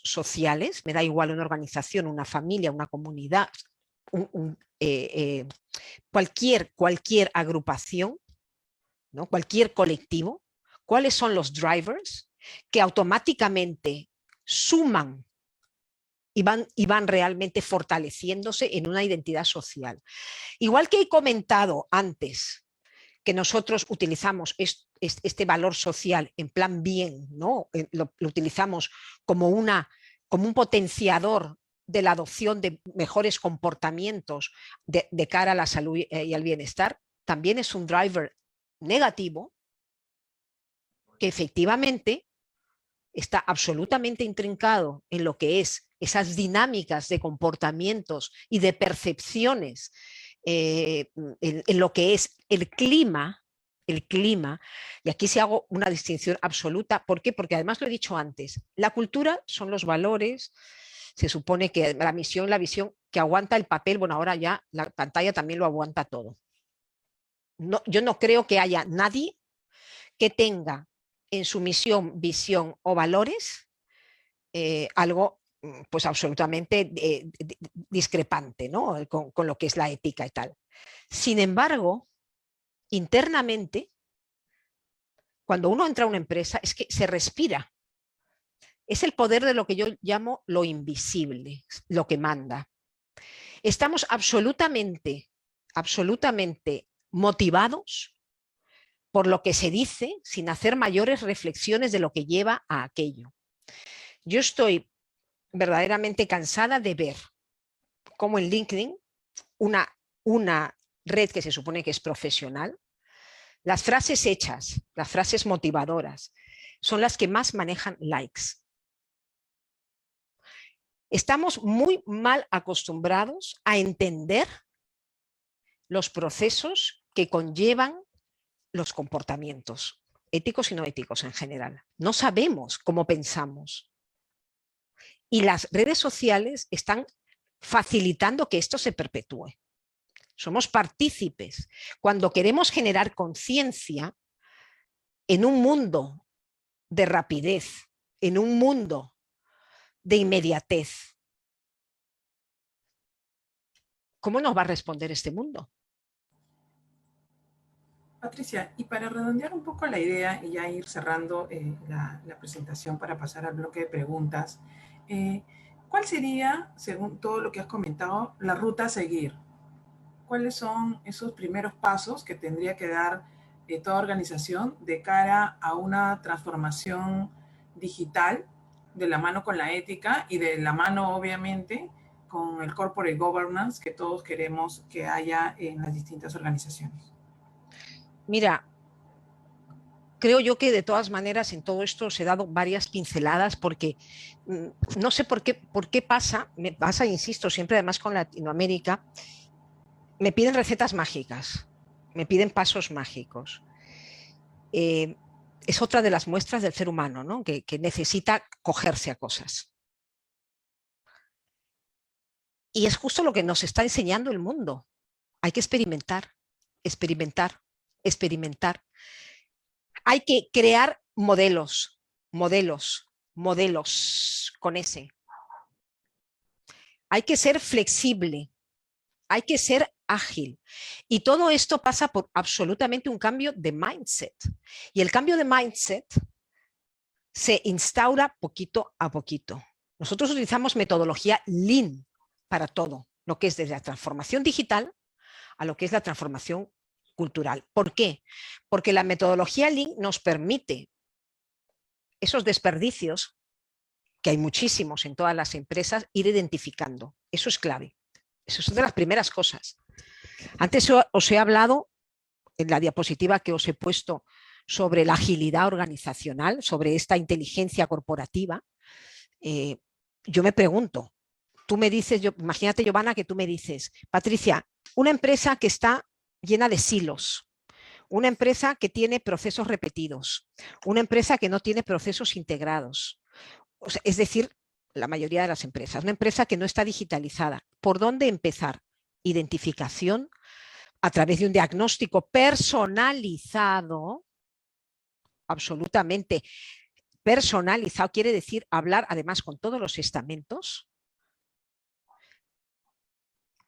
sociales, me da igual una organización, una familia, una comunidad, cualquier agrupación, ¿no? Cualquier colectivo, cuáles son los drivers que automáticamente suman y van realmente fortaleciéndose en una identidad social. Igual que he comentado antes que nosotros utilizamos este valor social en plan bien, ¿no? Lo utilizamos como un potenciador de la adopción de mejores comportamientos de cara a la salud y al bienestar, también es un driver negativo que efectivamente está absolutamente intrincado en lo que es esas dinámicas de comportamientos y de percepciones en lo que es el clima, y aquí sí hago una distinción absoluta. ¿Por qué? Porque además lo he dicho antes, la cultura son los valores, se supone que la misión, la visión que aguanta el papel, bueno, ahora ya la pantalla también lo aguanta todo. No, yo no creo que haya nadie que tenga en su misión, visión o valores algo pues absolutamente discrepante, ¿no? con lo que es la ética y tal. Sin embargo, internamente, cuando uno entra a una empresa, es que se respira. Es el poder de lo que yo llamo lo invisible, lo que manda. Estamos absolutamente motivados por lo que se dice sin hacer mayores reflexiones de lo que lleva a aquello. Yo estoy verdaderamente cansada de ver cómo en LinkedIn, una red que se supone que es profesional, las frases hechas, las frases motivadoras, son las que más manejan likes. Estamos muy mal acostumbrados a entender los procesos que conllevan los comportamientos, éticos y no éticos en general. No sabemos cómo pensamos. Y las redes sociales están facilitando que esto se perpetúe. Somos partícipes. Cuando queremos generar conciencia en un mundo de rapidez, en un mundo de inmediatez, ¿cómo nos va a responder este mundo? Patricia, y para redondear un poco la idea y ya ir cerrando la presentación para pasar al bloque de preguntas, ¿cuál sería, según todo lo que has comentado, la ruta a seguir? ¿Cuáles son esos primeros pasos que tendría que dar toda organización de cara a una transformación digital de la mano con la ética y de la mano, obviamente, con el corporate governance que todos queremos que haya en las distintas organizaciones? Mira, creo yo que de todas maneras en todo esto os he dado varias pinceladas porque no sé por qué pasa, me pasa, insisto, siempre además con Latinoamérica, me piden recetas mágicas, me piden pasos mágicos. Es otra de las muestras del ser humano, ¿no? que necesita cogerse a cosas. Y es justo lo que nos está enseñando el mundo. Hay que experimentar, experimentar, experimentar. Hay que crear modelos con ese. Hay que ser flexible, hay que ser ágil. Y todo esto pasa por absolutamente un cambio de mindset. Y el cambio de mindset se instaura poquito a poquito. Nosotros utilizamos metodología Lean para todo, lo que es desde la transformación digital a lo que es la transformación cultural. ¿Por qué? Porque la metodología Lean nos permite esos desperdicios, que hay muchísimos en todas las empresas, ir identificando. Eso es clave. Eso es de las primeras cosas. Antes os he hablado, en la diapositiva que os he puesto, sobre la agilidad organizacional, sobre esta inteligencia corporativa. Yo me pregunto, tú me dices, imagínate, Giovanna, que tú me dices, Patricia, una empresa que está llena de silos, una empresa que tiene procesos repetidos, una empresa que no tiene procesos integrados, o sea, es decir, la mayoría de las empresas, una empresa que no está digitalizada. ¿Por dónde empezar? Identificación a través de un diagnóstico personalizado, absolutamente personalizado, quiere decir hablar además con todos los estamentos.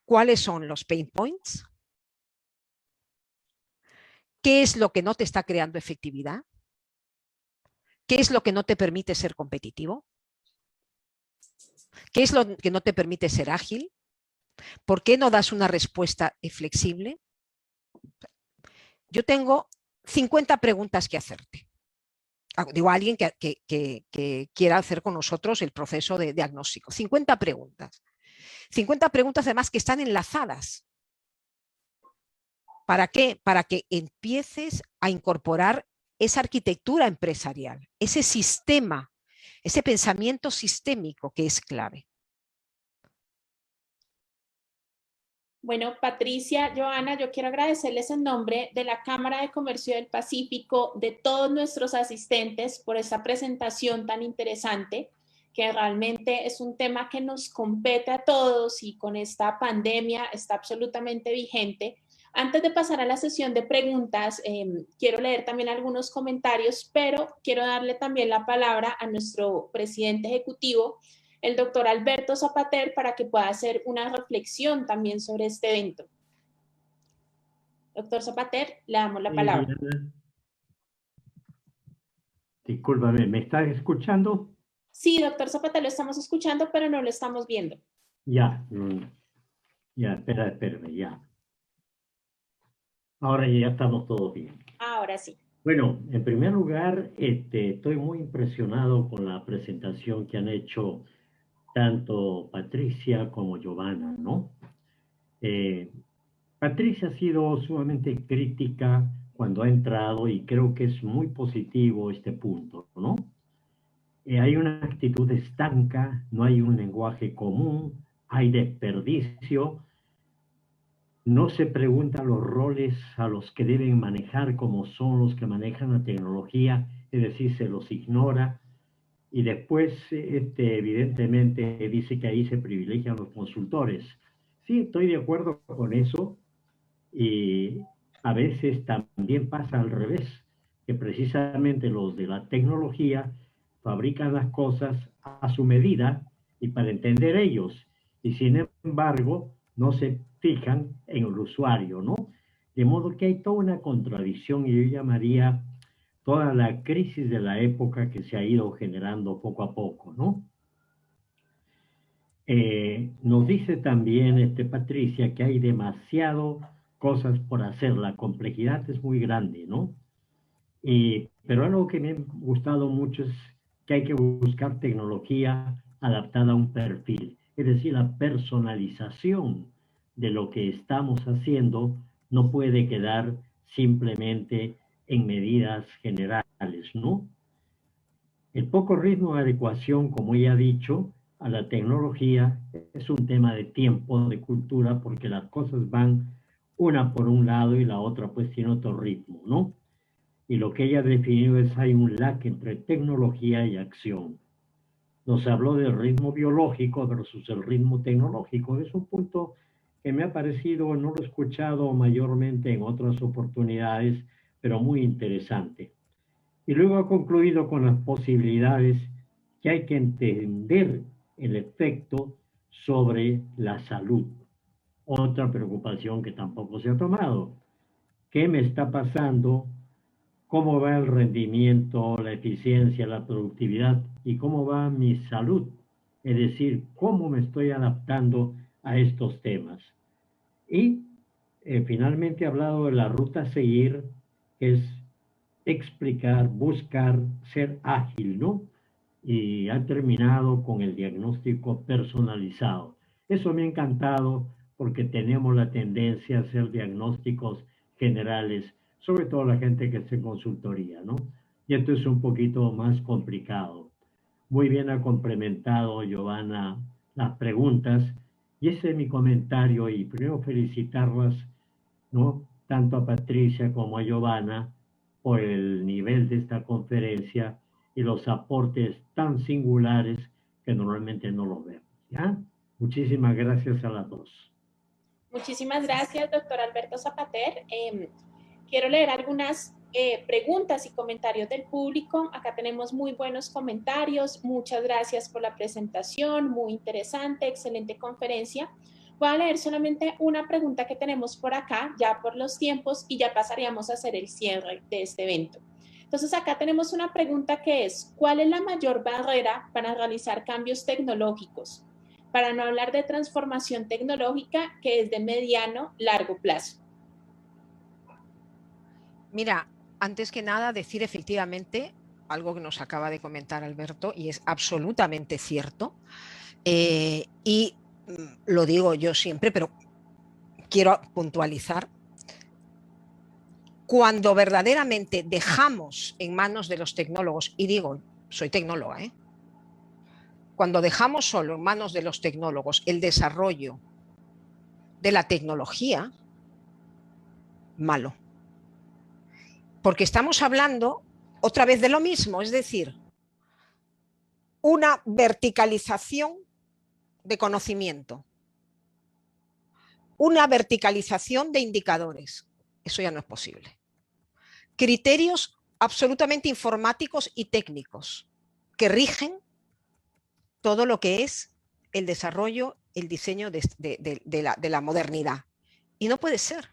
¿Cuáles son los pain points? ¿Qué es lo que no te está creando efectividad? ¿Qué es lo que no te permite ser competitivo? ¿Qué es lo que no te permite ser ágil? ¿Por qué no das una respuesta flexible? Yo tengo 50 preguntas que hacerte. Digo, a alguien que quiera hacer con nosotros el proceso de diagnóstico. 50 preguntas. 50 preguntas además que están enlazadas. ¿Para qué? Para que empieces a incorporar esa arquitectura empresarial, ese sistema, ese pensamiento sistémico que es clave. Bueno, Patricia, Giovanna, yo quiero agradecerles en nombre de la Cámara de Comercio del Pacífico, de todos nuestros asistentes, por esta presentación tan interesante, que realmente es un tema que nos compete a todos y con esta pandemia está absolutamente vigente. Antes de pasar a la sesión de preguntas, quiero leer también algunos comentarios, pero quiero darle también la palabra a nuestro presidente ejecutivo, el doctor Alberto Zapater, para que pueda hacer una reflexión también sobre este evento. Doctor Zapater, le damos la palabra. Discúlpame, ¿me estás escuchando? Sí, doctor Zapater, lo estamos escuchando, pero no lo estamos viendo. Ya, espérame, ya. Ahora ya estamos todos bien. Ahora sí. Bueno, en primer lugar, estoy muy impresionado con la presentación que han hecho tanto Patricia como Giovanna, ¿no? Patricia ha sido sumamente crítica cuando ha entrado y creo que es muy positivo este punto, ¿no? Hay una actitud estanca, no hay un lenguaje común, hay desperdicio, no se preguntan los roles a los que deben manejar como son los que manejan la tecnología, es decir, se los ignora. Y después, evidentemente, dice que ahí se privilegian los consultores. Sí, estoy de acuerdo con eso. Y a veces también pasa al revés, que precisamente los de la tecnología fabrican las cosas a su medida y para entender ellos. Y sin embargo, no se fijan en el usuario, ¿no? De modo que hay toda una contradicción y yo llamaría toda la crisis de la época que se ha ido generando poco a poco, ¿no? Nos dice también Patricia que hay demasiado cosas por hacer, la complejidad es muy grande, ¿no? Pero algo que me ha gustado mucho es que hay que buscar tecnología adaptada a un perfil, es decir, la personalización de lo que estamos haciendo no puede quedar simplemente en medidas generales, ¿no? El poco ritmo de adecuación, como ella ha dicho, a la tecnología es un tema de tiempo, de cultura, porque las cosas van una por un lado y la otra pues tiene otro ritmo, ¿no? Y lo que ella ha definido es hay un lag entre tecnología y acción. Nos habló del ritmo biológico versus el ritmo tecnológico. Es un punto que me ha parecido, no lo he escuchado mayormente en otras oportunidades, pero muy interesante. Y luego ha concluido con las posibilidades que hay que entender el efecto sobre la salud. otra preocupación que tampoco se ha tomado. ¿Qué me está pasando? ¿Cómo va el rendimiento, la eficiencia, la productividad y cómo va mi salud? Es decir, ¿cómo me estoy adaptando a estos temas? Y finalmente he hablado de la ruta a seguir, que es explicar, buscar, ser ágil, ¿no? Y ha terminado con el diagnóstico personalizado. Eso me ha encantado porque tenemos la tendencia a hacer diagnósticos generales, sobre todo la gente que está en consultoría, ¿no? Y esto es un poquito más complicado. Muy bien ha complementado, Giovanna, las preguntas. Y ese es mi comentario. Y primero felicitarlas, ¿no? Tanto a Patricia como a Giovanna por el nivel de esta conferencia y los aportes tan singulares que normalmente no los vemos, ¿ya? Muchísimas gracias a las dos. Muchísimas gracias, doctor Alberto Zapater. Quiero leer algunas preguntas y comentarios del público. Acá tenemos muy buenos comentarios. Muchas gracias por la presentación, muy interesante, excelente conferencia. Voy a leer solamente una pregunta que tenemos por acá, ya por los tiempos, y ya pasaríamos a hacer el cierre de este evento. Entonces, acá tenemos una pregunta que es, ¿cuál es la mayor barrera para realizar cambios tecnológicos? Para no hablar de transformación tecnológica, que es de mediano, largo plazo. Mira, antes que nada, decir efectivamente algo que nos acaba de comentar Alberto, y es absolutamente cierto, y lo digo yo siempre, pero quiero puntualizar, cuando verdaderamente dejamos en manos de los tecnólogos, y digo, soy tecnóloga, cuando dejamos solo en manos de los tecnólogos el desarrollo de la tecnología, malo. Porque estamos hablando otra vez de lo mismo, es decir, una verticalización de conocimiento, una verticalización de indicadores. Eso ya no es posible. Criterios absolutamente informáticos y técnicos que rigen todo lo que es el desarrollo, el diseño de la modernidad. Y no puede ser.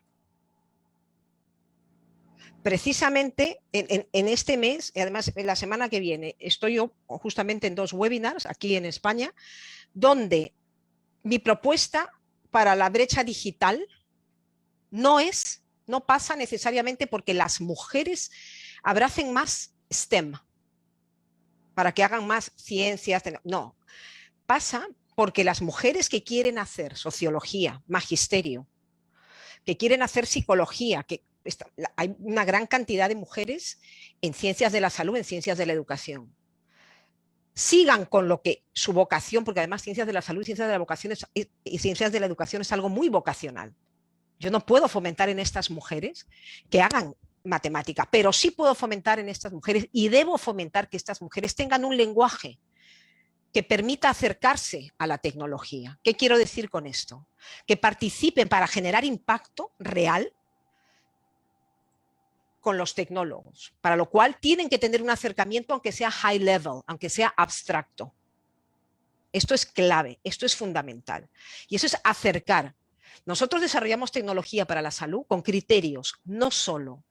Precisamente en este mes, y además en la semana que viene, estoy yo justamente en 2 webinars aquí en España, donde mi propuesta para la brecha digital no pasa necesariamente porque las mujeres abracen más STEM, para que hagan más ciencias, no, pasa porque las mujeres que quieren hacer sociología, magisterio, que quieren hacer psicología, que hay una gran cantidad de mujeres en ciencias de la salud, en ciencias de la educación. Sigan con lo que su vocación, porque además ciencias de la salud, ciencias de la vocación y ciencias de la educación es algo muy vocacional. Yo no puedo fomentar en estas mujeres que hagan matemática, pero sí puedo fomentar en estas mujeres y debo fomentar que estas mujeres tengan un lenguaje que permita acercarse a la tecnología. ¿Qué quiero decir con esto? Que participen para generar impacto real con los tecnólogos, para lo cual tienen que tener un acercamiento aunque sea high level, aunque sea abstracto. Esto es clave, esto es fundamental. Y eso es acercar. Nosotros desarrollamos tecnología para la salud con criterios no solo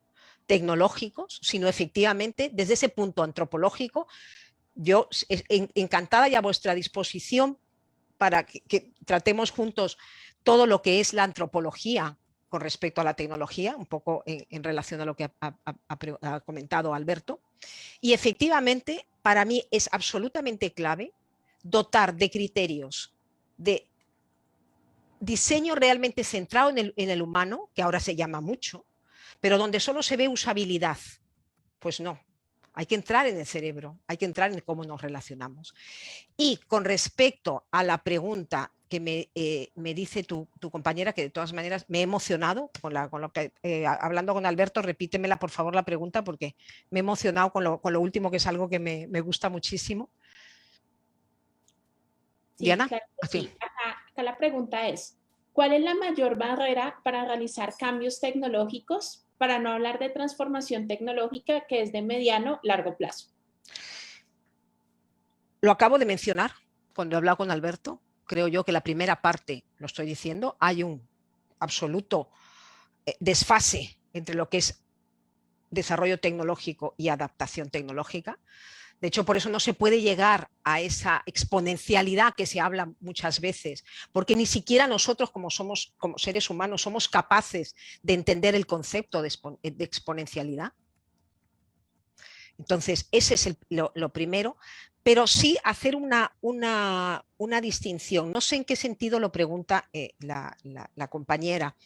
tecnológicos, sino efectivamente desde ese punto antropológico. Yo encantada y a vuestra disposición para que tratemos juntos todo lo que es la antropología con respecto a la tecnología, un poco en relación a lo que ha comentado Alberto. Y efectivamente, para mí es absolutamente clave dotar de criterios de diseño realmente centrado en el humano, que ahora se llama mucho, pero donde solo se ve usabilidad. Pues no, hay que entrar en el cerebro, hay que entrar en cómo nos relacionamos. Y con respecto a la pregunta que me dice tu compañera, que de todas maneras me he emocionado con lo que, hablando con Alberto, repítemela por favor la pregunta, porque me he emocionado con lo último, que es algo que me gusta muchísimo. Sí, Diana, claro que sí. Acá la pregunta es, ¿cuál es la mayor barrera para realizar cambios tecnológicos, para no hablar de transformación tecnológica, que es de mediano, largo plazo? Lo acabo de mencionar cuando he hablado con Alberto. Creo yo que la primera parte, lo estoy diciendo, hay un absoluto desfase entre lo que es desarrollo tecnológico y adaptación tecnológica. De hecho, por eso no se puede llegar a esa exponencialidad que se habla muchas veces, porque ni siquiera nosotros como seres humanos somos capaces de entender el concepto de exponencialidad. Entonces, ese es lo primero, pero sí hacer una distinción. No sé en qué sentido lo pregunta la compañera,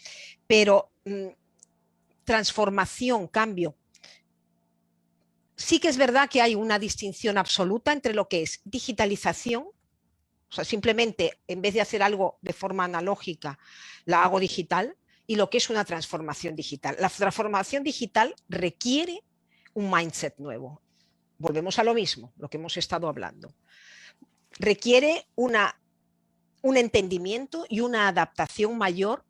pero transformación, cambio. Sí que es verdad que hay una distinción absoluta entre lo que es digitalización, o sea, simplemente en vez de hacer algo de forma analógica, la hago digital, y lo que es una transformación digital. La transformación digital requiere un mindset nuevo. Volvemos a lo mismo, lo que hemos estado hablando. Requiere un entendimiento y una adaptación mayor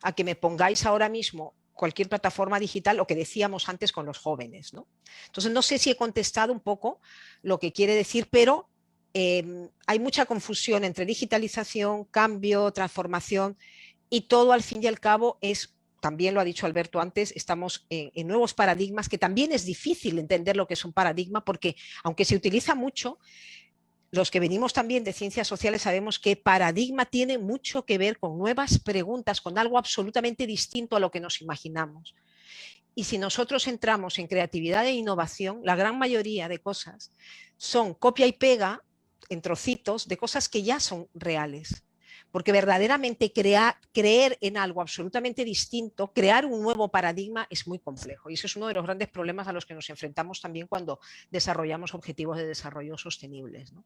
a que me pongáis ahora mismo cualquier plataforma digital, lo que decíamos antes con los jóvenes, ¿no? Entonces, no sé si he contestado un poco lo que quiere decir, pero hay mucha confusión entre digitalización, cambio, transformación, y todo al fin y al cabo es, también lo ha dicho Alberto antes, estamos en nuevos paradigmas, que también es difícil entender lo que es un paradigma, porque aunque se utiliza mucho, los que venimos también de ciencias sociales sabemos que paradigma tiene mucho que ver con nuevas preguntas, con algo absolutamente distinto a lo que nos imaginamos. Y si nosotros entramos en creatividad e innovación, la gran mayoría de cosas son copia y pega en trocitos de cosas que ya son reales. Porque verdaderamente creer en algo absolutamente distinto, crear un nuevo paradigma es muy complejo. Y ese es uno de los grandes problemas a los que nos enfrentamos también cuando desarrollamos objetivos de desarrollo sostenibles, ¿no?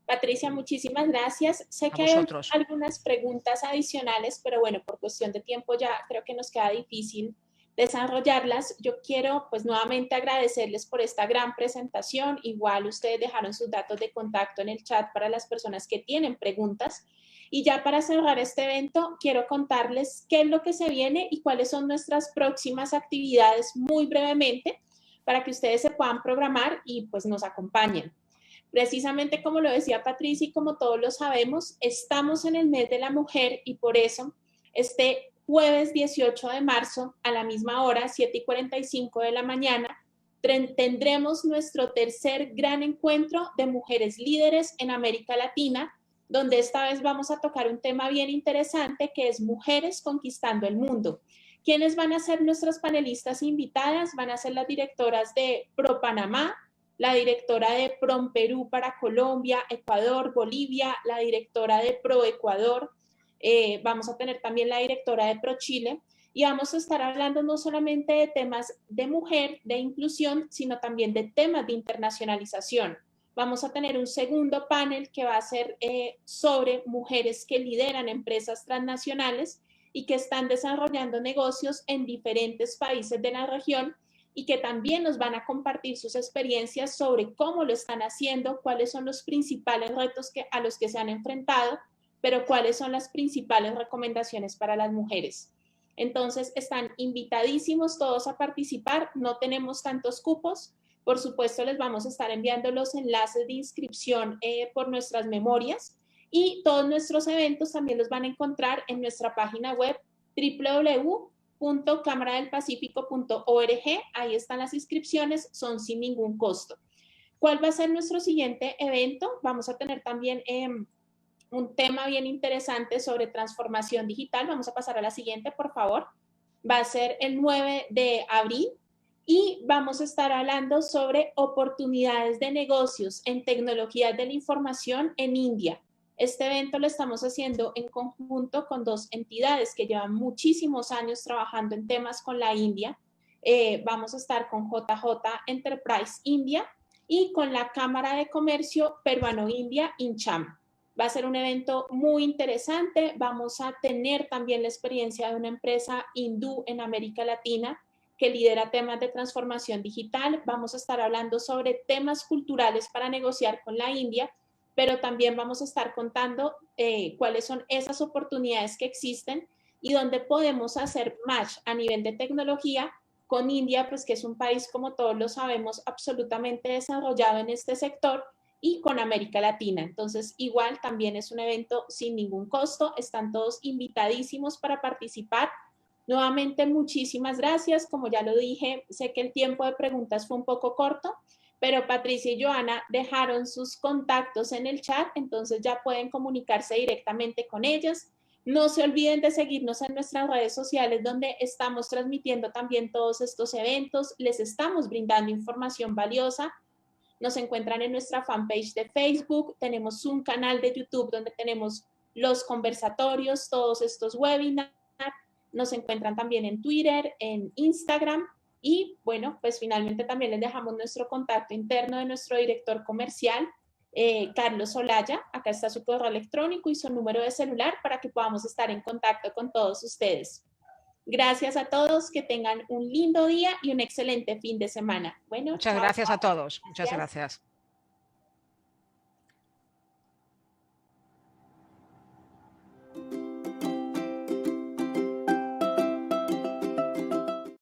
Patricia, muchísimas gracias. Sé que hay algunas preguntas adicionales, pero bueno, por cuestión de tiempo ya creo que nos queda difícil desarrollarlas. Yo quiero pues nuevamente agradecerles por esta gran presentación. Igual ustedes dejaron sus datos de contacto en el chat para las personas que tienen preguntas. Y ya para cerrar este evento, quiero contarles qué es lo que se viene y cuáles son nuestras próximas actividades muy brevemente para que ustedes se puedan programar y pues nos acompañen. Precisamente como lo decía Patricia y como todos lo sabemos, estamos en el mes de la mujer y por eso este jueves 18 de marzo a la misma hora, 7:45 de la mañana, tendremos nuestro tercer gran encuentro de mujeres líderes en América Latina, donde esta vez vamos a tocar un tema bien interesante que es mujeres conquistando el mundo. ¿Quiénes van a ser nuestras panelistas invitadas? Van a ser las directoras de Pro Panamá, la directora de Prom Perú para Colombia, Ecuador, Bolivia, la directora de Pro Ecuador, vamos a tener también la directora de Pro Chile, y vamos a estar hablando no solamente de temas de mujer, de inclusión, sino también de temas de internacionalización. Vamos a tener un segundo panel que va a ser sobre mujeres que lideran empresas transnacionales y que están desarrollando negocios en diferentes países de la región, y que también nos van a compartir sus experiencias sobre cómo lo están haciendo, cuáles son los principales retos a los que se han enfrentado, pero cuáles son las principales recomendaciones para las mujeres. Entonces, están invitadísimos todos a participar, no tenemos tantos cupos, por supuesto les vamos a estar enviando los enlaces de inscripción por nuestras memorias, y todos nuestros eventos también los van a encontrar en nuestra página web www.camaradelpacifico.org. Ahí están las inscripciones, son sin ningún costo. ¿Cuál va a ser nuestro siguiente evento? Vamos a tener también un tema bien interesante sobre transformación digital. Vamos a pasar a la siguiente, por favor. Va a ser el 9 de abril y vamos a estar hablando sobre oportunidades de negocios en tecnologías de la información en India. Este evento lo estamos haciendo en conjunto con dos entidades que llevan muchísimos años trabajando en temas con la India. Vamos a estar con JJ Enterprise India y con la Cámara de Comercio Peruano-India, INCHAM. Va a ser un evento muy interesante. Vamos a tener también la experiencia de una empresa hindú en América Latina que lidera temas de transformación digital. Vamos a estar hablando sobre temas culturales para negociar con la India, pero también vamos a estar contando cuáles son esas oportunidades que existen y dónde podemos hacer match a nivel de tecnología con India, pues que es un país, como todos lo sabemos, absolutamente desarrollado en este sector, y con América Latina. Entonces, igual también es un evento sin ningún costo, están todos invitadísimos para participar. Nuevamente, muchísimas gracias. Como ya lo dije, sé que el tiempo de preguntas fue un poco corto, pero Patricia y Joana dejaron sus contactos en el chat, entonces ya pueden comunicarse directamente con ellas. No se olviden de seguirnos en nuestras redes sociales, donde estamos transmitiendo también todos estos eventos, les estamos brindando información valiosa. Nos encuentran en nuestra fanpage de Facebook, tenemos un canal de YouTube donde tenemos los conversatorios, todos estos webinars, nos encuentran también en Twitter, en Instagram y bueno, pues finalmente también les dejamos nuestro contacto interno de nuestro director comercial, Carlos Olaya. Acá está su correo electrónico y su número de celular para que podamos estar en contacto con todos ustedes. Gracias a todos, que tengan un lindo día y un excelente fin de semana. Bueno, muchas chao. gracias a todos. Muchas gracias.